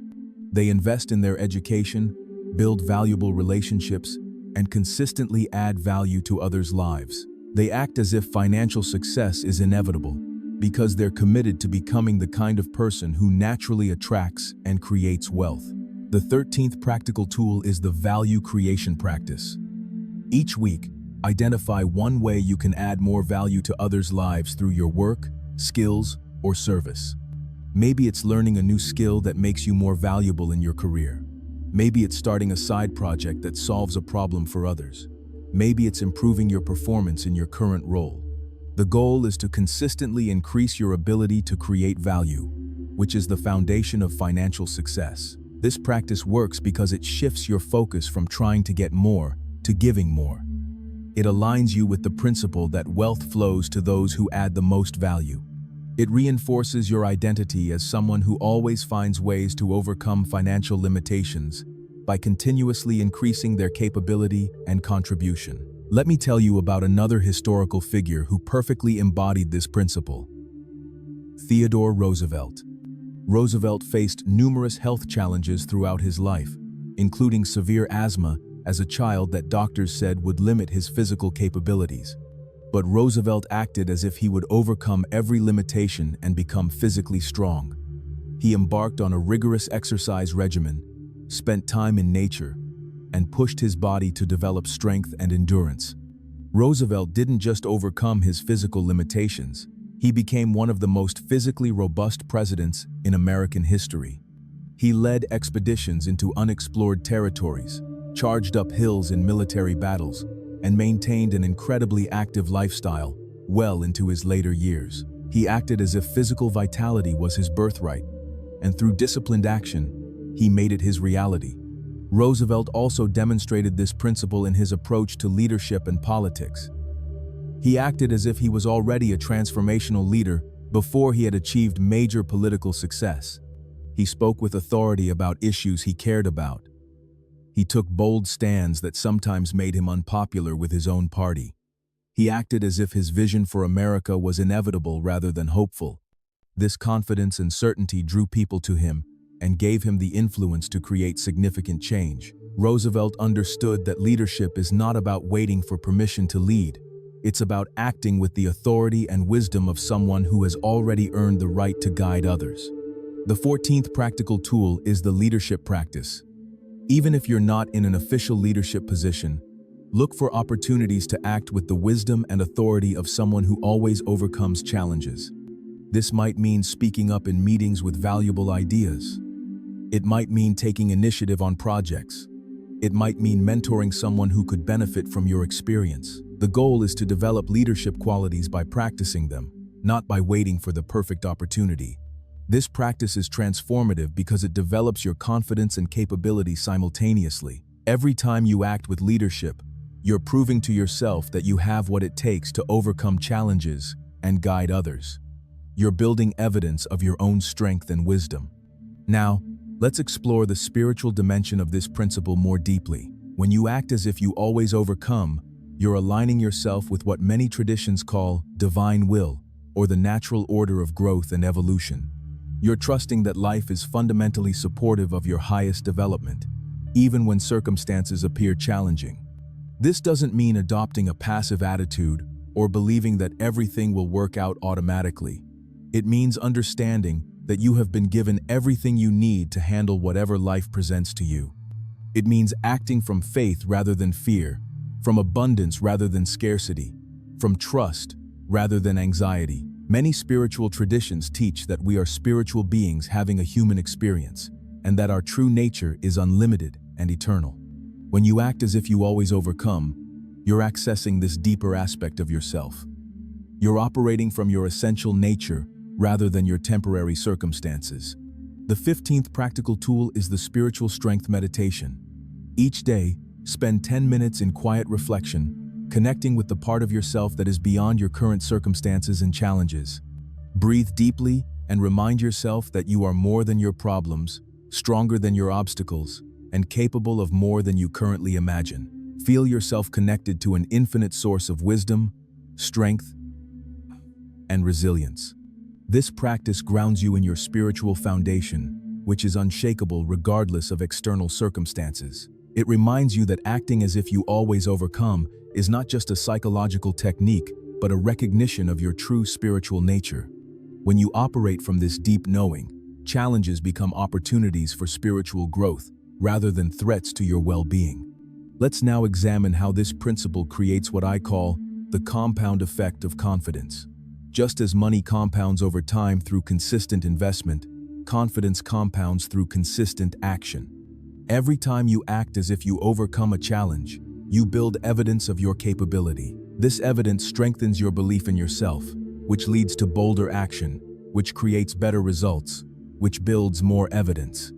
They invest in their education, build valuable relationships, and consistently add value to others' lives. They act as if financial success is inevitable, because they're committed to becoming the kind of person who naturally attracts and creates wealth. The 13th practical tool is the value creation practice. Each week, identify one way you can add more value to others' lives through your work, skills, or service. Maybe it's learning a new skill that makes you more valuable in your career. Maybe it's starting a side project that solves a problem for others. Maybe it's improving your performance in your current role. The goal is to consistently increase your ability to create value, which is the foundation of financial success. This practice works because it shifts your focus from trying to get more to giving more. It aligns you with the principle that wealth flows to those who add the most value. It reinforces your identity as someone who always finds ways to overcome financial limitations by continuously increasing their capability and contribution. Let me tell you about another historical figure who perfectly embodied this principle. Theodore Roosevelt. Roosevelt faced numerous health challenges throughout his life, including severe asthma as a child that doctors said would limit his physical capabilities. But Roosevelt acted as if he would overcome every limitation and become physically strong. He embarked on a rigorous exercise regimen, spent time in nature, and pushed his body to develop strength and endurance. Roosevelt didn't just overcome his physical limitations, he became one of the most physically robust presidents in American history. He led expeditions into unexplored territories, charged up hills in military battles, and maintained an incredibly active lifestyle well into his later years. He acted as if physical vitality was his birthright, and through disciplined action, he made it his reality. Roosevelt also demonstrated this principle in his approach to leadership and politics. He acted as if he was already a transformational leader before he had achieved major political success. He spoke with authority about issues he cared about. He took bold stands that sometimes made him unpopular with his own party. He acted as if his vision for America was inevitable rather than hopeful. This confidence and certainty drew people to him and gave him the influence to create significant change. Roosevelt understood that leadership is not about waiting for permission to lead. It's about acting with the authority and wisdom of someone who has already earned the right to guide others. The 14th practical tool is the leadership practice. Even if you're not in an official leadership position, look for opportunities to act with the wisdom and authority of someone who always overcomes challenges. This might mean speaking up in meetings with valuable ideas. It might mean taking initiative on projects. It might mean mentoring someone who could benefit from your experience. The goal is to develop leadership qualities by practicing them, not by waiting for the perfect opportunity. This practice is transformative because it develops your confidence and capability simultaneously. Every time you act with leadership, you're proving to yourself that you have what it takes to overcome challenges and guide others. You're building evidence of your own strength and wisdom. Now, let's explore the spiritual dimension of this principle more deeply. When you act as if you always overcome, you're aligning yourself with what many traditions call divine will, or the natural order of growth and evolution. You're trusting that life is fundamentally supportive of your highest development, even when circumstances appear challenging. This doesn't mean adopting a passive attitude or believing that everything will work out automatically. It means understanding that you have been given everything you need to handle whatever life presents to you. It means acting from faith rather than fear, from abundance rather than scarcity, from trust rather than anxiety. Many spiritual traditions teach that we are spiritual beings having a human experience, and that our true nature is unlimited and eternal. When you act as if you always overcome, you're accessing this deeper aspect of yourself. You're operating from your essential nature rather than your temporary circumstances. The 15th practical tool is the spiritual strength meditation. Each day, spend 10 minutes in quiet reflection, connecting with the part of yourself that is beyond your current circumstances and challenges. Breathe deeply and remind yourself that you are more than your problems, stronger than your obstacles, and capable of more than you currently imagine. Feel yourself connected to an infinite source of wisdom, strength, and resilience. This practice grounds you in your spiritual foundation, which is unshakable regardless of external circumstances. It reminds you that acting as if you always overcome is not just a psychological technique, but a recognition of your true spiritual nature. When you operate from this deep knowing, challenges become opportunities for spiritual growth rather than threats to your well-being. Let's now examine how this principle creates what I call the compound effect of confidence. Just as money compounds over time through consistent investment, confidence compounds through consistent action. Every time you act as if you overcome a challenge, you build evidence of your capability. This evidence strengthens your belief in yourself, which leads to bolder action, which creates better results, which builds more evidence.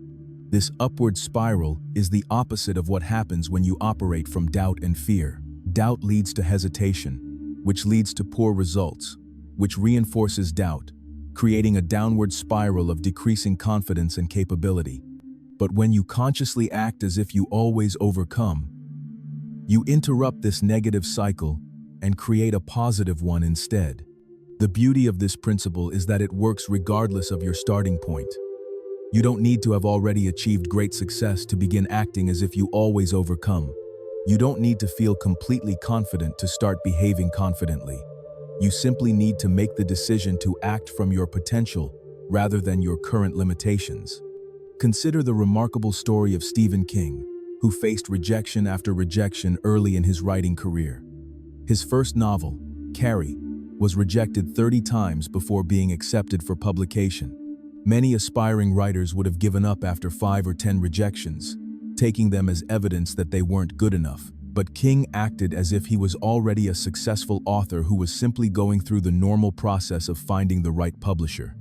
This upward spiral is the opposite of what happens when you operate from doubt and fear. Doubt leads to hesitation, which leads to poor results, which reinforces doubt, creating a downward spiral of decreasing confidence and capability. But when you consciously act as if you always overcome, you interrupt this negative cycle and create a positive one instead. The beauty of this principle is that it works regardless of your starting point. You don't need to have already achieved great success to begin acting as if you always overcome. You don't need to feel completely confident to start behaving confidently. You simply need to make the decision to act from your potential rather than your current limitations. Consider the remarkable story of Stephen King, who faced rejection after rejection early in his writing career. His first novel, Carrie, was rejected 30 times before being accepted for publication. Many aspiring writers would have given up after 5 or 10 rejections, taking them as evidence that they weren't good enough. But King acted as if he was already a successful author who was simply going through the normal process of finding the right publisher.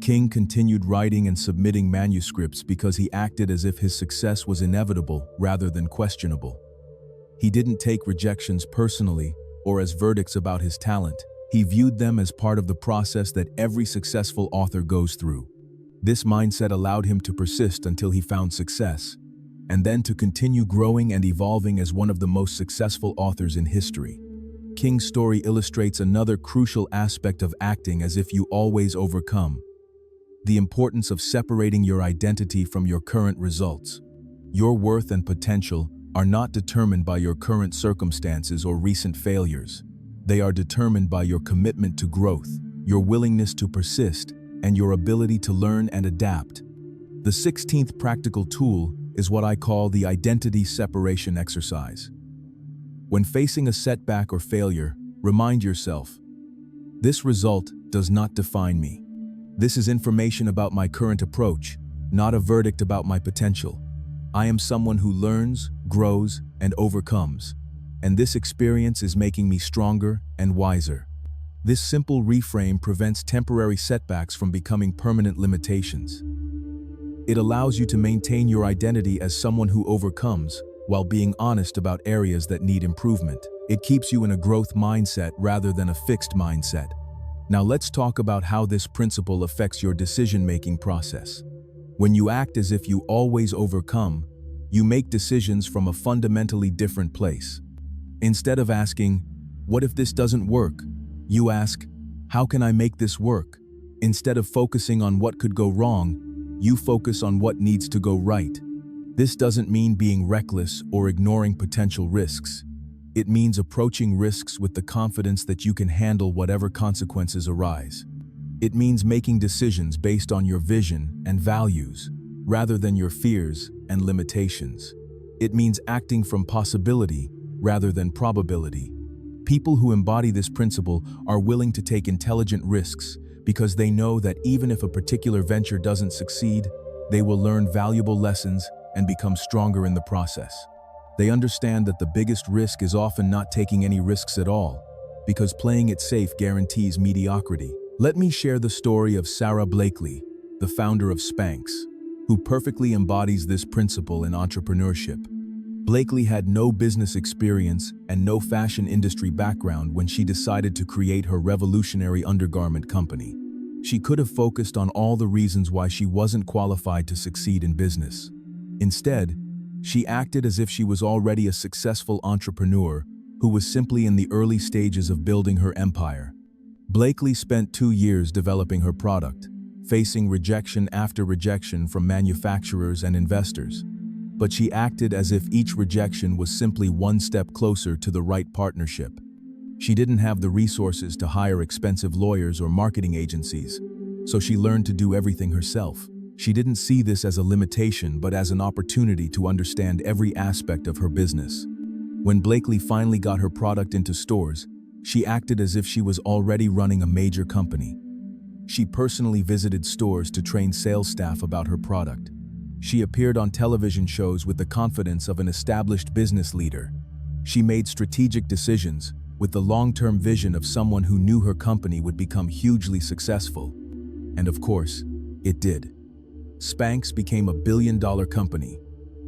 King continued writing and submitting manuscripts because he acted as if his success was inevitable rather than questionable. He didn't take rejections personally or as verdicts about his talent. He viewed them as part of the process that every successful author goes through. This mindset allowed him to persist until he found success, and then to continue growing and evolving as one of the most successful authors in history. King's story illustrates another crucial aspect of acting as if you always overcome: the importance of separating your identity from your current results. Your worth and potential are not determined by your current circumstances or recent failures. They are determined by your commitment to growth, your willingness to persist, and your ability to learn and adapt. The 16th practical tool is what I call the identity separation exercise. When facing a setback or failure, remind yourself, this result does not define me. This is information about my current approach, not a verdict about my potential. I am someone who learns, grows, and overcomes, and this experience is making me stronger and wiser. This simple reframe prevents temporary setbacks from becoming permanent limitations. It allows you to maintain your identity as someone who overcomes while being honest about areas that need improvement. It keeps you in a growth mindset rather than a fixed mindset. Now let's talk about how this principle affects your decision-making process. When you act as if you always overcome, you make decisions from a fundamentally different place. Instead of asking, "What if this doesn't work?" you ask, "How can I make this work?" Instead of focusing on what could go wrong, you focus on what needs to go right. This doesn't mean being reckless or ignoring potential risks. It means approaching risks with the confidence that you can handle whatever consequences arise. It means making decisions based on your vision and values, rather than your fears and limitations. It means acting from possibility rather than probability. People who embody this principle are willing to take intelligent risks because they know that even if a particular venture doesn't succeed, they will learn valuable lessons and become stronger in the process. They understand that the biggest risk is often not taking any risks at all, because playing it safe guarantees mediocrity. Let me share the story of Sarah Blakely, the founder of Spanx, who perfectly embodies this principle in entrepreneurship. Blakely had no business experience and no fashion industry background when she decided to create her revolutionary undergarment company. She could have focused on all the reasons why she wasn't qualified to succeed in business. Instead, she acted as if she was already a successful entrepreneur who was simply in the early stages of building her empire. Blakely spent 2 years developing her product, facing rejection after rejection from manufacturers and investors. But she acted as if each rejection was simply one step closer to the right partnership. She didn't have the resources to hire expensive lawyers or marketing agencies, so she learned to do everything herself. She didn't see this as a limitation, but as an opportunity to understand every aspect of her business. When Blakely finally got her product into stores, she acted as if she was already running a major company. She personally visited stores to train sales staff about her product. She appeared on television shows with the confidence of an established business leader. She made strategic decisions with the long-term vision of someone who knew her company would become hugely successful. And of course, it did. Spanx became a billion-dollar company,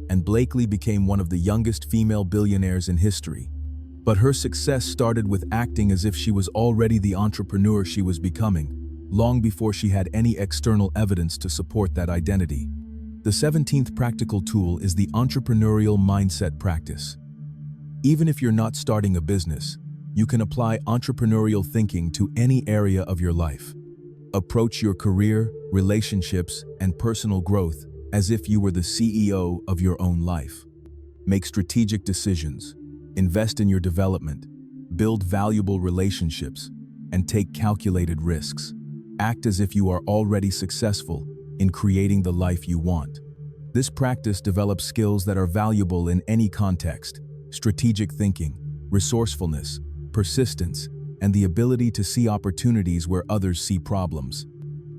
and Blakely became one of the youngest female billionaires in history. But her success started with acting as if she was already the entrepreneur she was becoming, long before she had any external evidence to support that identity. The 17th practical tool is the entrepreneurial mindset practice. Even if you're not starting a business, you can apply entrepreneurial thinking to any area of your life. Approach your career, relationships, and personal growth as if you were the CEO of your own life. Make strategic decisions, invest in your development, build valuable relationships, and take calculated risks. Act as if you are already successful in creating the life you want. This practice develops skills that are valuable in any context: strategic thinking, resourcefulness, persistence, and the ability to see opportunities where others see problems.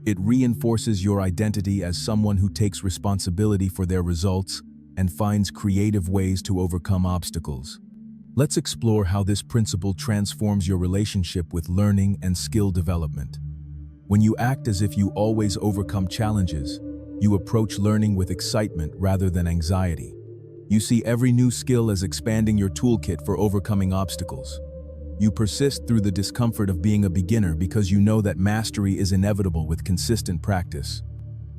It reinforces your identity as someone who takes responsibility for their results and finds creative ways to overcome obstacles. Let's explore how this principle transforms your relationship with learning and skill development. When you act as if you always overcome challenges, you approach learning with excitement rather than anxiety. You see every new skill as expanding your toolkit for overcoming obstacles. You persist through the discomfort of being a beginner because you know that mastery is inevitable with consistent practice.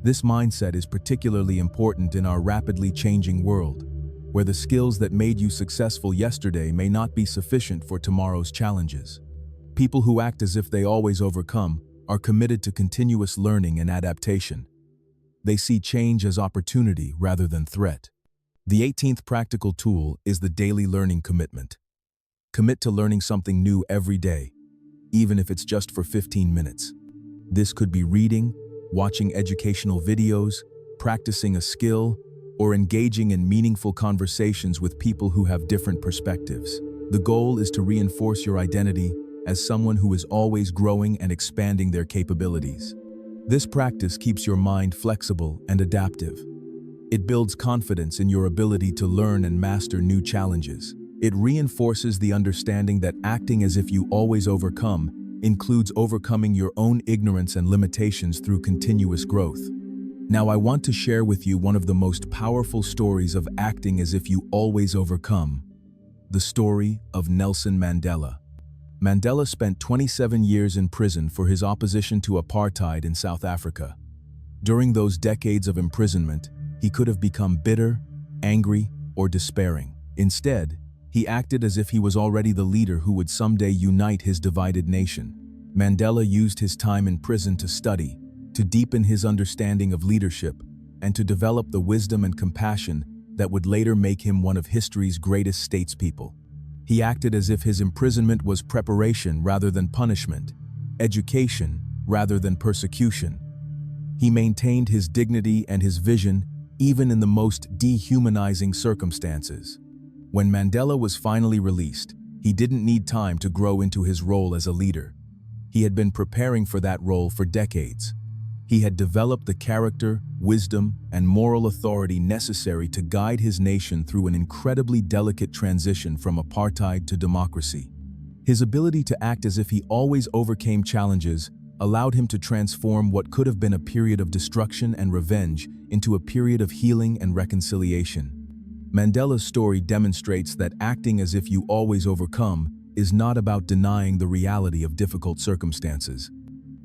This mindset is particularly important in our rapidly changing world, where the skills that made you successful yesterday may not be sufficient for tomorrow's challenges. People who act as if they always overcome are committed to continuous learning and adaptation. They see change as opportunity rather than threat. The 18th practical tool is the daily learning commitment. Commit to learning something new every day, even if it's just for 15 minutes. This could be reading, watching educational videos, practicing a skill, or engaging in meaningful conversations with people who have different perspectives. The goal is to reinforce your identity as someone who is always growing and expanding their capabilities. This practice keeps your mind flexible and adaptive. It builds confidence in your ability to learn and master new challenges. It reinforces the understanding that acting as if you always overcome includes overcoming your own ignorance and limitations through continuous growth. Now, I want to share with you one of the most powerful stories of acting as if you always overcome: the story of Nelson Mandela. Mandela spent 27 years in prison for his opposition to apartheid in South Africa. During those decades of imprisonment, he could have become bitter, angry, or despairing. Instead, he acted as if he was already the leader who would someday unite his divided nation. Mandela used his time in prison to study, to deepen his understanding of leadership, and to develop the wisdom and compassion that would later make him one of history's greatest statespeople. He acted as if his imprisonment was preparation rather than punishment, education rather than persecution. He maintained his dignity and his vision even in the most dehumanizing circumstances. When Mandela was finally released, he didn't need time to grow into his role as a leader. He had been preparing for that role for decades. He had developed the character, wisdom, and moral authority necessary to guide his nation through an incredibly delicate transition from apartheid to democracy. His ability to act as if he always overcame challenges allowed him to transform what could have been a period of destruction and revenge into a period of healing and reconciliation. Mandela's story demonstrates that acting as if you always overcome is not about denying the reality of difficult circumstances.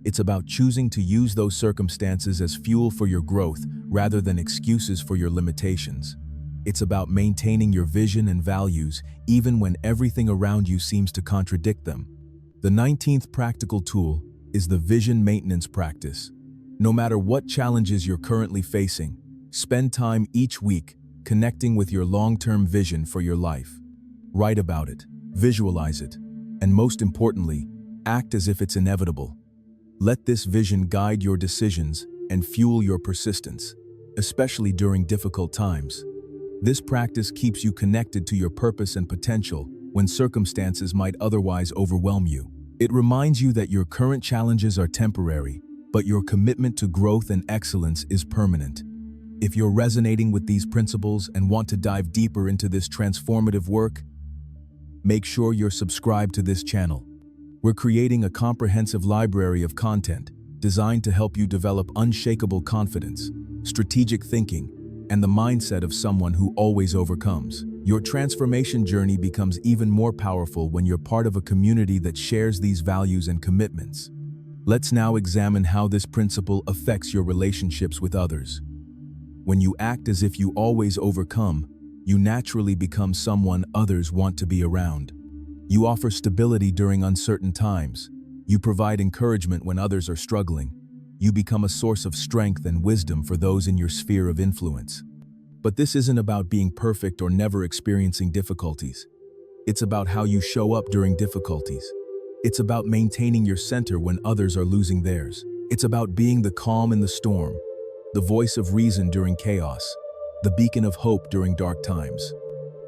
It's about choosing to use those circumstances as fuel for your growth rather than excuses for your limitations. It's about maintaining your vision and values even when everything around you seems to contradict them. The 19th practical tool is the vision maintenance practice. No matter what challenges you're currently facing, spend time each week connecting with your long-term vision for your life. Write about it, visualize it, and most importantly, act as if it's inevitable. Let this vision guide your decisions and fuel your persistence, especially during difficult times. This practice keeps you connected to your purpose and potential when circumstances might otherwise overwhelm you. It reminds you that your current challenges are temporary, but your commitment to growth and excellence is permanent. If you're resonating with these principles and want to dive deeper into this transformative work, make sure you're subscribed to this channel. We're creating a comprehensive library of content designed to help you develop unshakable confidence, strategic thinking, and the mindset of someone who always overcomes. Your transformation journey becomes even more powerful when you're part of a community that shares these values and commitments. Let's now examine how this principle affects your relationships with others. When you act as if you always overcome, you naturally become someone others want to be around. You offer stability during uncertain times. You provide encouragement when others are struggling. You become a source of strength and wisdom for those in your sphere of influence. But this isn't about being perfect or never experiencing difficulties. It's about how you show up during difficulties. It's about maintaining your center when others are losing theirs. It's about being the calm in the storm, the voice of reason during chaos, the beacon of hope during dark times.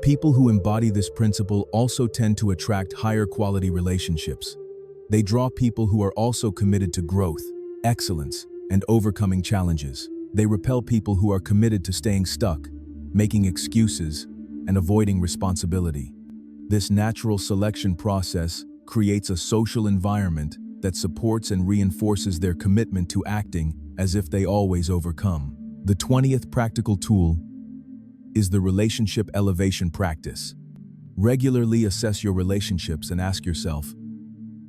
People who embody this principle also tend to attract higher quality relationships. They draw people who are also committed to growth, excellence, and overcoming challenges. They repel people who are committed to staying stuck, making excuses, and avoiding responsibility. This natural selection process creates a social environment that supports and reinforces their commitment to acting as if they always overcome. The 20th practical tool is the relationship elevation practice. Regularly assess your relationships and ask yourself,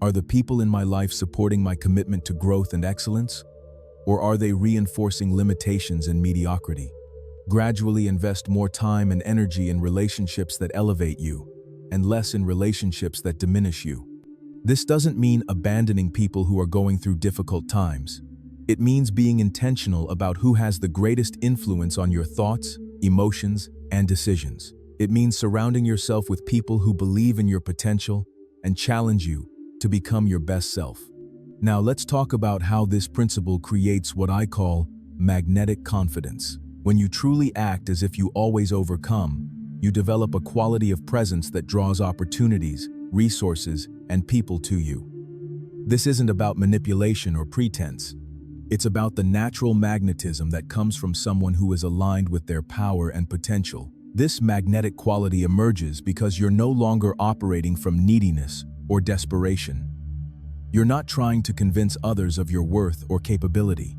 are the people in my life supporting my commitment to growth and excellence? Or are they reinforcing limitations and mediocrity? Gradually invest more time and energy in relationships that elevate you, and less in relationships that diminish you. This doesn't mean abandoning people who are going through difficult times. It means being intentional about who has the greatest influence on your thoughts, emotions, and decisions. It means surrounding yourself with people who believe in your potential and challenge you to become your best self. Now let's talk about how this principle creates what I call magnetic confidence. When you truly act as if you always overcome, you develop a quality of presence that draws opportunities, resources, and people to you. This isn't about manipulation or pretense. It's about the natural magnetism that comes from someone who is aligned with their power and potential. This magnetic quality emerges because you're no longer operating from neediness or desperation. You're not trying to convince others of your worth or capability.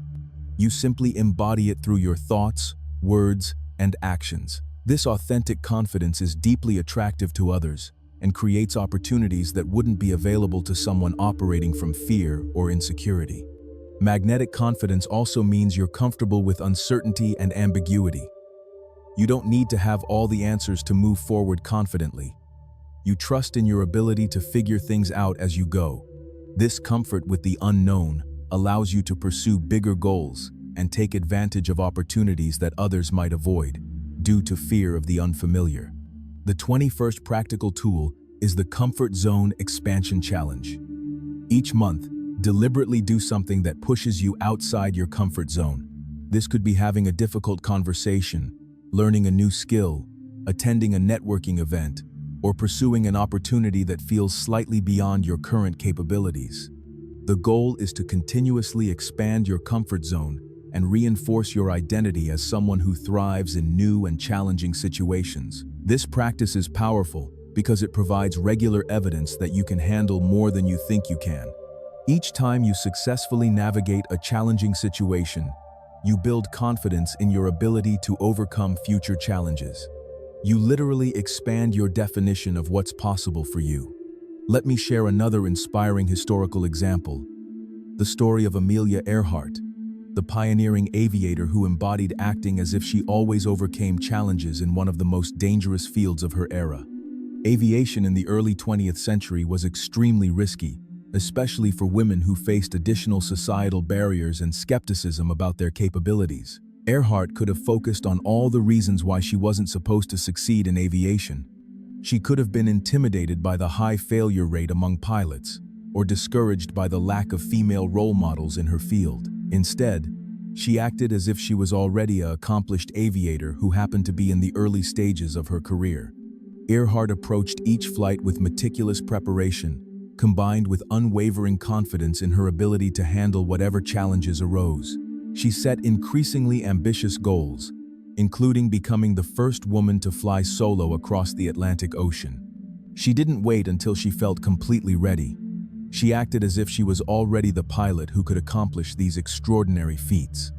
You simply embody it through your thoughts, words, and actions. This authentic confidence is deeply attractive to others and creates opportunities that wouldn't be available to someone operating from fear or insecurity. Magnetic confidence also means you're comfortable with uncertainty and ambiguity. You don't need to have all the answers to move forward confidently. You trust in your ability to figure things out as you go. This comfort with the unknown allows you to pursue bigger goals and take advantage of opportunities that others might avoid due to fear of the unfamiliar. The 21st practical tool is the Comfort Zone Expansion Challenge. Each month, deliberately do something that pushes you outside your comfort zone. This could be having a difficult conversation, learning a new skill, attending a networking event, or pursuing an opportunity that feels slightly beyond your current capabilities. The goal is to continuously expand your comfort zone and reinforce your identity as someone who thrives in new and challenging situations. This practice is powerful because it provides regular evidence that you can handle more than you think you can. Each time you successfully navigate a challenging situation, you build confidence in your ability to overcome future challenges. You literally expand your definition of what's possible for you. Let me share another inspiring historical example: the story of Amelia Earhart, the pioneering aviator who embodied acting as if she always overcame challenges in one of the most dangerous fields of her era. Aviation in the early 20th century was extremely risky, especially for women who faced additional societal barriers and skepticism about their capabilities. Earhart could have focused on all the reasons why she wasn't supposed to succeed in aviation. She could have been intimidated by the high failure rate among pilots, or discouraged by the lack of female role models in her field. Instead, she acted as if she was already an accomplished aviator who happened to be in the early stages of her career. Earhart approached each flight with meticulous preparation, combined with unwavering confidence in her ability to handle whatever challenges arose. She set increasingly ambitious goals, including becoming the first woman to fly solo across the Atlantic Ocean. She didn't wait until she felt completely ready. She acted as if she was already the pilot who could accomplish these extraordinary feats.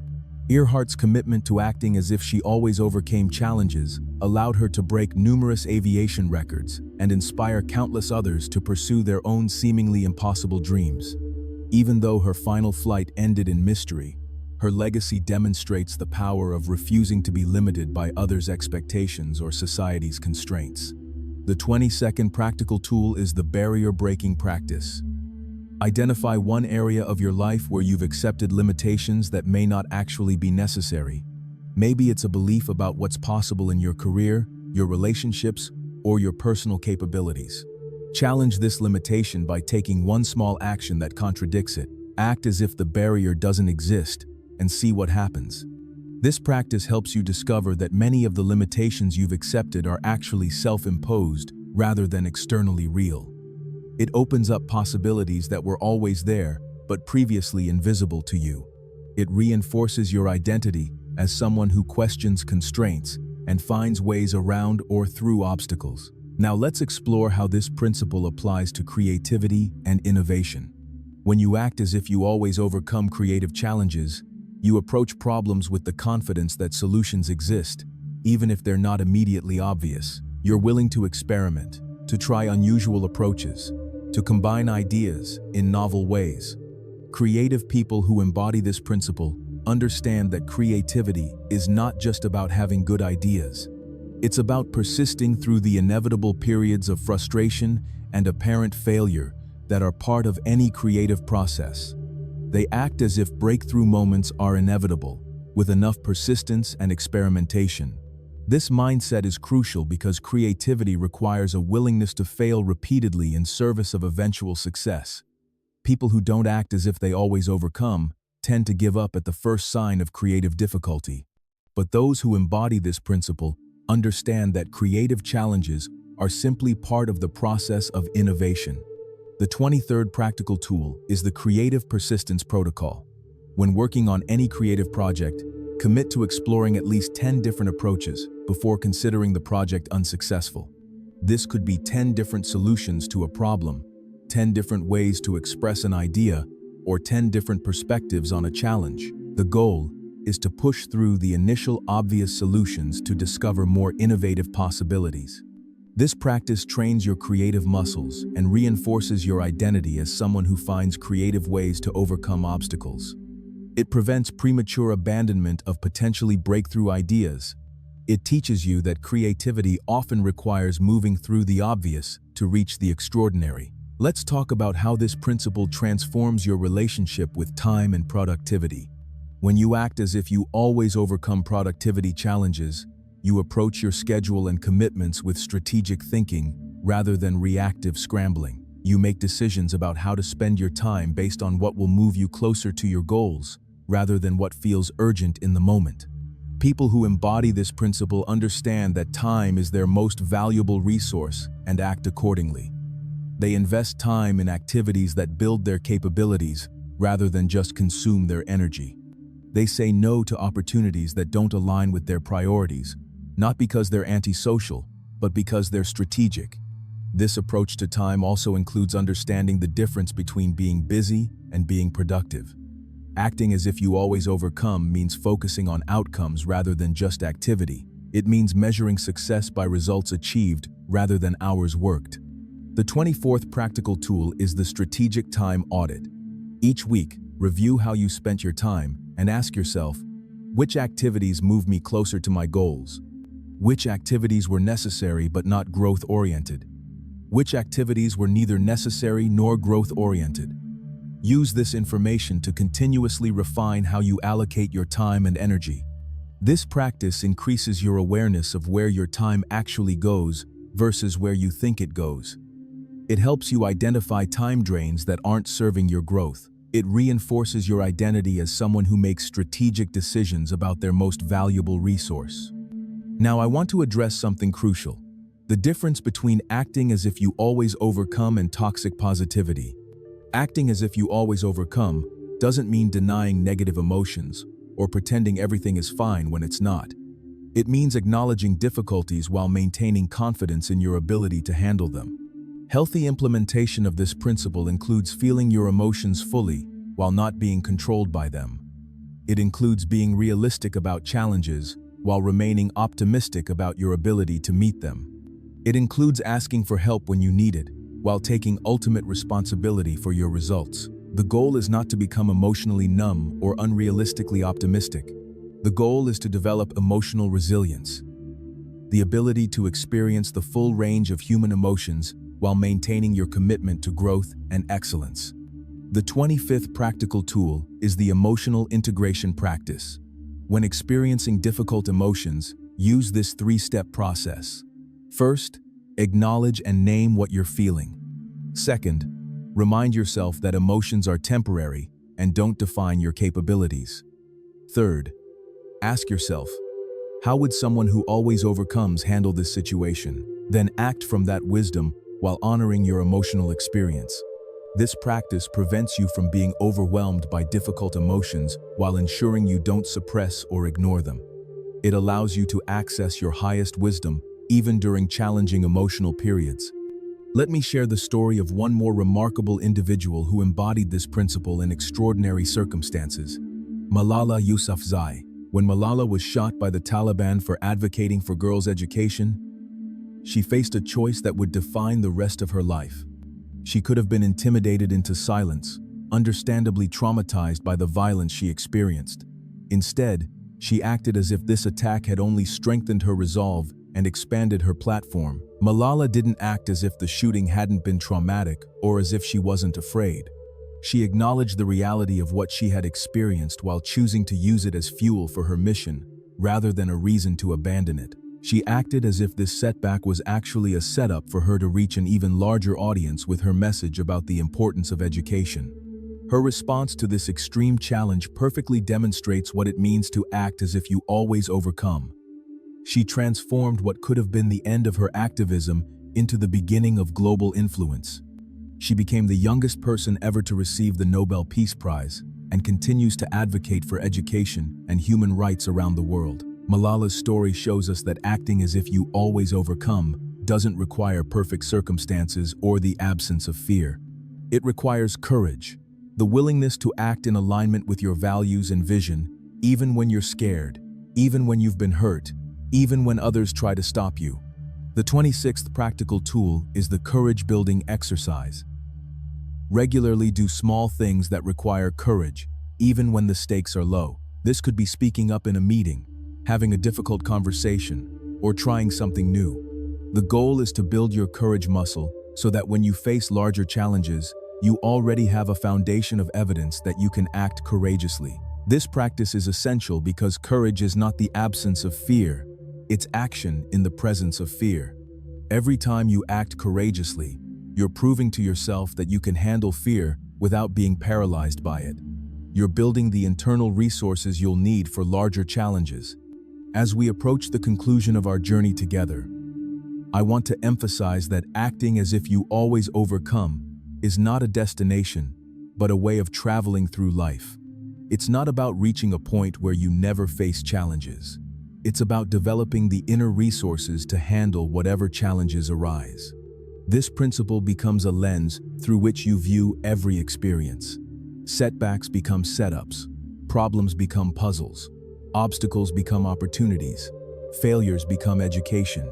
Earhart's commitment to acting as if she always overcame challenges allowed her to break numerous aviation records and inspire countless others to pursue their own seemingly impossible dreams. Even though her final flight ended in mystery, her legacy demonstrates the power of refusing to be limited by others' expectations or society's constraints. The 22nd practical tool is the barrier-breaking practice. Identify one area of your life where you've accepted limitations that may not actually be necessary. Maybe it's a belief about what's possible in your career, your relationships, or your personal capabilities. Challenge this limitation by taking one small action that contradicts it. Act as if the barrier doesn't exist and see what happens. This practice helps you discover that many of the limitations you've accepted are actually self-imposed rather than externally real. It opens up possibilities that were always there but previously invisible to you. It reinforces your identity as someone who questions constraints and finds ways around or through obstacles. Now let's explore how this principle applies to creativity and innovation. When you act as if you always overcome creative challenges, you approach problems with the confidence that solutions exist, even if they're not immediately obvious. You're willing to experiment, to try unusual approaches, to combine ideas in novel ways. Creative people who embody this principle understand that creativity is not just about having good ideas. It's about persisting through the inevitable periods of frustration and apparent failure that are part of any creative process. They act as if breakthrough moments are inevitable, with enough persistence and experimentation. This mindset is crucial because creativity requires a willingness to fail repeatedly in service of eventual success. People who don't act as if they always overcome tend to give up at the first sign of creative difficulty. But those who embody this principle understand that creative challenges are simply part of the process of innovation. The 23rd practical tool is the Creative Persistence Protocol. When working on any creative project, commit to exploring at least 10 different approaches before considering the project unsuccessful. This could be 10 different solutions to a problem, 10 different ways to express an idea, or 10 different perspectives on a challenge. The goal is to push through the initial obvious solutions to discover more innovative possibilities. This practice trains your creative muscles and reinforces your identity as someone who finds creative ways to overcome obstacles. It prevents premature abandonment of potentially breakthrough ideas. It teaches you that creativity often requires moving through the obvious to reach the extraordinary. Let's talk about how this principle transforms your relationship with time and productivity. When you act as if you always overcome productivity challenges, you approach your schedule and commitments with strategic thinking rather than reactive scrambling. You make decisions about how to spend your time based on what will move you closer to your goals, rather than what feels urgent in the moment. People who embody this principle understand that time is their most valuable resource and act accordingly. They invest time in activities that build their capabilities rather than just consume their energy. They say no to opportunities that don't align with their priorities, not because they're antisocial, but because they're strategic. This approach to time also includes understanding the difference between being busy and being productive. Acting as if you always overcome means focusing on outcomes rather than just activity. It means measuring success by results achieved rather than hours worked. The 24th practical tool is the strategic time audit. Each week, review how you spent your time and ask yourself, which activities move me closer to my goals? Which activities were necessary but not growth-oriented? Which activities were neither necessary nor growth-oriented? Use this information to continuously refine how you allocate your time and energy. This practice increases your awareness of where your time actually goes versus where you think it goes. It helps you identify time drains that aren't serving your growth. It reinforces your identity as someone who makes strategic decisions about their most valuable resource. Now I want to address something crucial: the difference between acting as if you always overcome and toxic positivity. Acting as if you always overcome doesn't mean denying negative emotions or pretending everything is fine when it's not. It means acknowledging difficulties while maintaining confidence in your ability to handle them. Healthy implementation of this principle includes feeling your emotions fully while not being controlled by them. It includes being realistic about challenges while remaining optimistic about your ability to meet them. It includes asking for help when you need it, while taking ultimate responsibility for your results. The goal is not to become emotionally numb or unrealistically optimistic. The goal is to develop emotional resilience, the ability to experience the full range of human emotions while maintaining your commitment to growth and excellence. The 25th practical tool is the emotional integration practice. When experiencing difficult emotions, use this three-step process. First, acknowledge and name what you're feeling. Second, remind yourself that emotions are temporary and don't define your capabilities. Third, Ask yourself, how would someone who always overcomes handle this situation? Then act from that wisdom while honoring your emotional experience. This practice prevents you from being overwhelmed by difficult emotions while ensuring you don't suppress or ignore them. It allows you to access your highest wisdom even during challenging emotional periods. Let me share the story of one more remarkable individual who embodied this principle in extraordinary circumstances. Malala Yousafzai. When Malala was shot by the Taliban for advocating for girls' education, she faced a choice that would define the rest of her life. She could have been intimidated into silence, understandably traumatized by the violence she experienced. Instead, she acted as if this attack had only strengthened her resolve and expanded her platform. Malala didn't act as if the shooting hadn't been traumatic or as if she wasn't afraid. She acknowledged the reality of what she had experienced while choosing to use it as fuel for her mission, rather than a reason to abandon it. She acted as if this setback was actually a setup for her to reach an even larger audience with her message about the importance of education. Her response to this extreme challenge perfectly demonstrates what it means to act as if you always overcome. She transformed what could have been the end of her activism into the beginning of global influence. She became the youngest person ever to receive the Nobel Peace Prize and continues to advocate for education and human rights around the world. Malala's story shows us that acting as if you always overcome doesn't require perfect circumstances or the absence of fear. It requires courage, the willingness to act in alignment with your values and vision, even when you're scared, even when you've been hurt, even when others try to stop you. The 26th practical tool is the courage-building exercise. Regularly do small things that require courage, even when the stakes are low. This could be speaking up in a meeting, having a difficult conversation, or trying something new. The goal is to build your courage muscle so that when you face larger challenges, you already have a foundation of evidence that you can act courageously. This practice is essential because courage is not the absence of fear, it's action in the presence of fear. Every time you act courageously, you're proving to yourself that you can handle fear without being paralyzed by it. You're building the internal resources you'll need for larger challenges. As we approach the conclusion of our journey together, I want to emphasize that acting as if you always overcome is not a destination, but a way of traveling through life. It's not about reaching a point where you never face challenges. It's about developing the inner resources to handle whatever challenges arise. This principle becomes a lens through which you view every experience. Setbacks become setups, problems become puzzles, obstacles become opportunities, failures become education.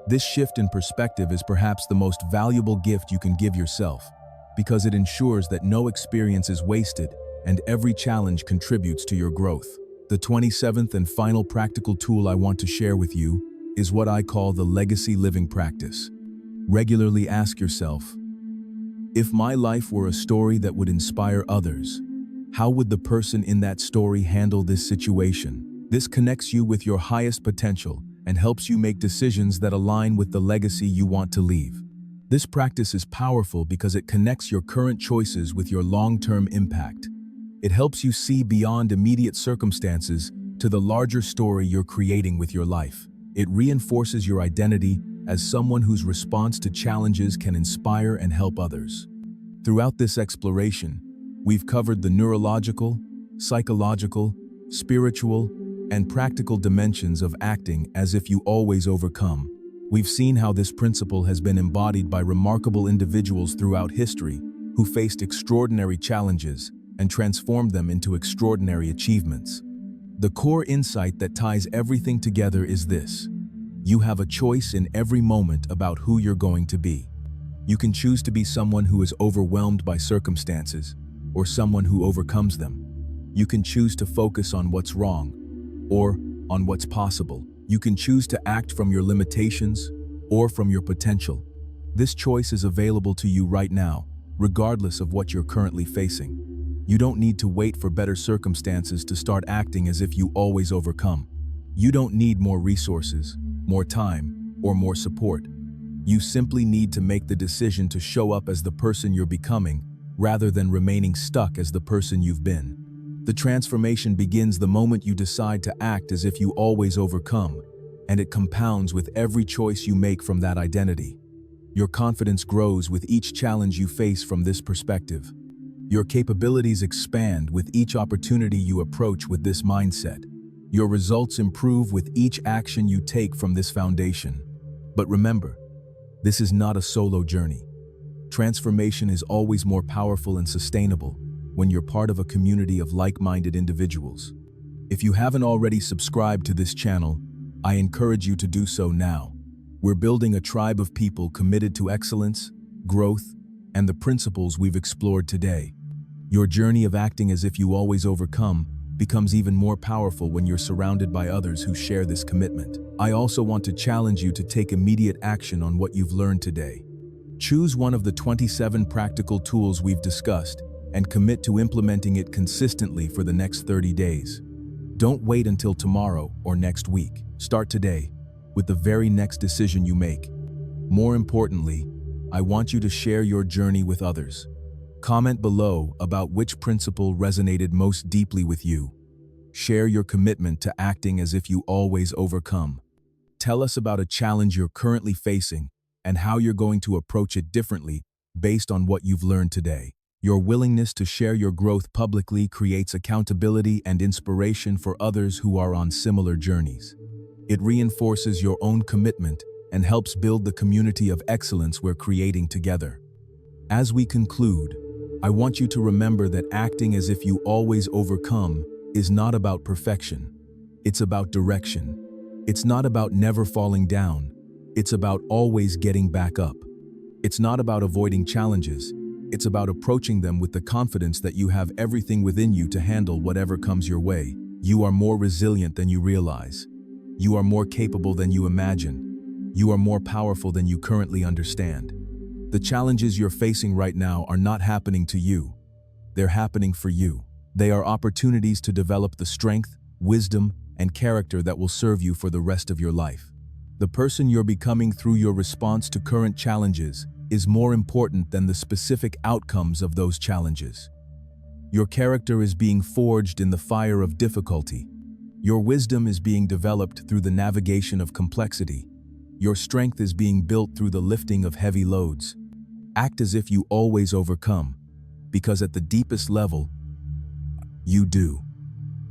This shift in perspective is perhaps the most valuable gift you can give yourself, because it ensures that no experience is wasted and every challenge contributes to your growth. The 27th and final practical tool I want to share with you is what I call the legacy living practice. Regularly ask yourself, if my life were a story that would inspire others, how would the person in that story handle this situation? This connects you with your highest potential and helps you make decisions that align with the legacy you want to leave. This practice is powerful because it connects your current choices with your long-term impact. It helps you see beyond immediate circumstances to the larger story you're creating with your life. It reinforces your identity as someone whose response to challenges can inspire and help others. Throughout this exploration, we've covered the neurological, psychological, spiritual, and practical dimensions of acting as if you always overcome. We've seen how this principle has been embodied by remarkable individuals throughout history who faced extraordinary challenges and transformed them into extraordinary achievements. The core insight that ties everything together is this: you have a choice in every moment about who you're going to be. You can choose to be someone who is overwhelmed by circumstances, or someone who overcomes them. You can choose to focus on what's wrong, or on what's possible. You can choose to act from your limitations, or from your potential. This choice is available to you right now, regardless of what you're currently facing. You don't need to wait for better circumstances to start acting as if you always overcome. You don't need more resources, more time, or more support. You simply need to make the decision to show up as the person you're becoming, rather than remaining stuck as the person you've been. The transformation begins the moment you decide to act as if you always overcome, and it compounds with every choice you make from that identity. Your confidence grows with each challenge you face from this perspective. Your capabilities expand with each opportunity you approach with this mindset. Your results improve with each action you take from this foundation. But remember, this is not a solo journey. Transformation is always more powerful and sustainable when you're part of a community of like-minded individuals. If you haven't already subscribed to this channel, I encourage you to do so now. We're building a tribe of people committed to excellence, growth, and the principles we've explored today. Your journey of acting as if you always overcome becomes even more powerful when you're surrounded by others who share this commitment. I also want to challenge you to take immediate action on what you've learned today. Choose one of the 27 practical tools we've discussed and commit to implementing it consistently for the next 30 days. Don't wait until tomorrow or next week. Start today with the very next decision you make. More importantly, I want you to share your journey with others. Comment below about which principle resonated most deeply with you. Share your commitment to acting as if you always overcome. Tell us about a challenge you're currently facing and how you're going to approach it differently based on what you've learned today. Your willingness to share your growth publicly creates accountability and inspiration for others who are on similar journeys. It reinforces your own commitment and helps build the community of excellence we're creating together. As we conclude, I want you to remember that acting as if you always overcome is not about perfection. It's about direction. It's not about never falling down. It's about always getting back up. It's not about avoiding challenges. It's about approaching them with the confidence that you have everything within you to handle whatever comes your way. You are more resilient than you realize. You are more capable than you imagine. You are more powerful than you currently understand. The challenges you're facing right now are not happening to you. They're happening for you. They are opportunities to develop the strength, wisdom, and character that will serve you for the rest of your life. The person you're becoming through your response to current challenges is more important than the specific outcomes of those challenges. Your character is being forged in the fire of difficulty. Your wisdom is being developed through the navigation of complexity. Your strength is being built through the lifting of heavy loads. Act as if you always overcome, because at the deepest level, you do.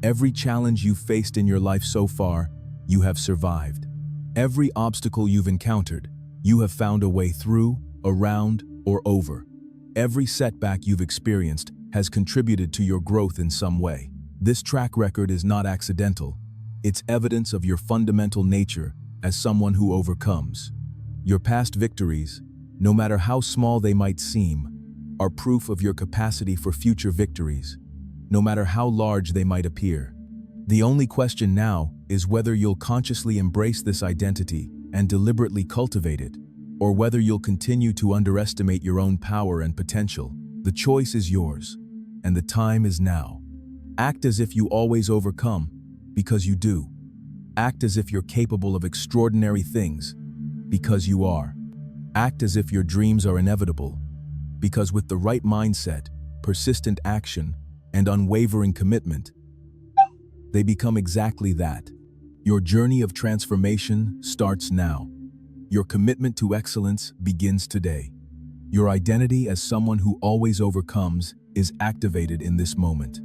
Every challenge you've faced in your life so far, you have survived. Every obstacle you've encountered, you have found a way through, around, or over. Every setback you've experienced has contributed to your growth in some way. This track record is not accidental. It's evidence of your fundamental nature as someone who overcomes. Your past victories, no matter how small they might seem, are proof of your capacity for future victories, no matter how large they might appear. The only question now is whether you'll consciously embrace this identity and deliberately cultivate it, or whether you'll continue to underestimate your own power and potential. The choice is yours, and the time is now. Act as if you always overcome, because you do. Act as if you're capable of extraordinary things, because you are. Act as if your dreams are inevitable, because with the right mindset, persistent action, and unwavering commitment, they become exactly that. Your journey of transformation starts now. Your commitment to excellence begins today. Your identity as someone who always overcomes is activated in this moment.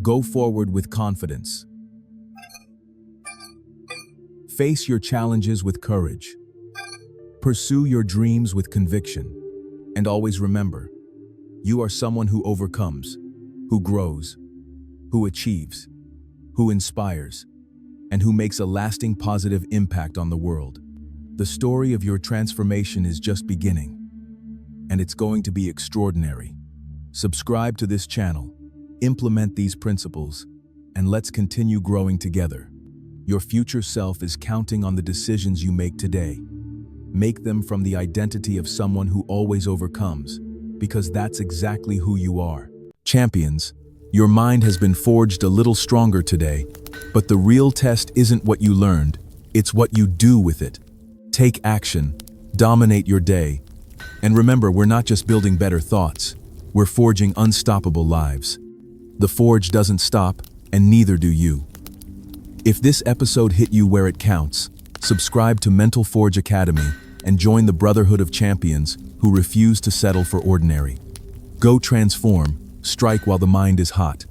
Go forward with confidence. Face your challenges with courage. Pursue your dreams with conviction. And always remember, you are someone who overcomes, who grows, who achieves, who inspires, and who makes a lasting positive impact on the world. The story of your transformation is just beginning, and it's going to be extraordinary. Subscribe to this channel, implement these principles, and let's continue growing together. Your future self is counting on the decisions you make today. Make them from the identity of someone who always overcomes, because that's exactly who you are. Champions, your mind has been forged a little stronger today, but the real test isn't what you learned, it's what you do with it. Take action, dominate your day, and remember, we're not just building better thoughts, we're forging unstoppable lives. The forge doesn't stop, and neither do you. If this episode hit you where it counts, subscribe to Mental Forge Academy and join the Brotherhood of Champions who refuse to settle for ordinary. Go transform, strike while the mind is hot,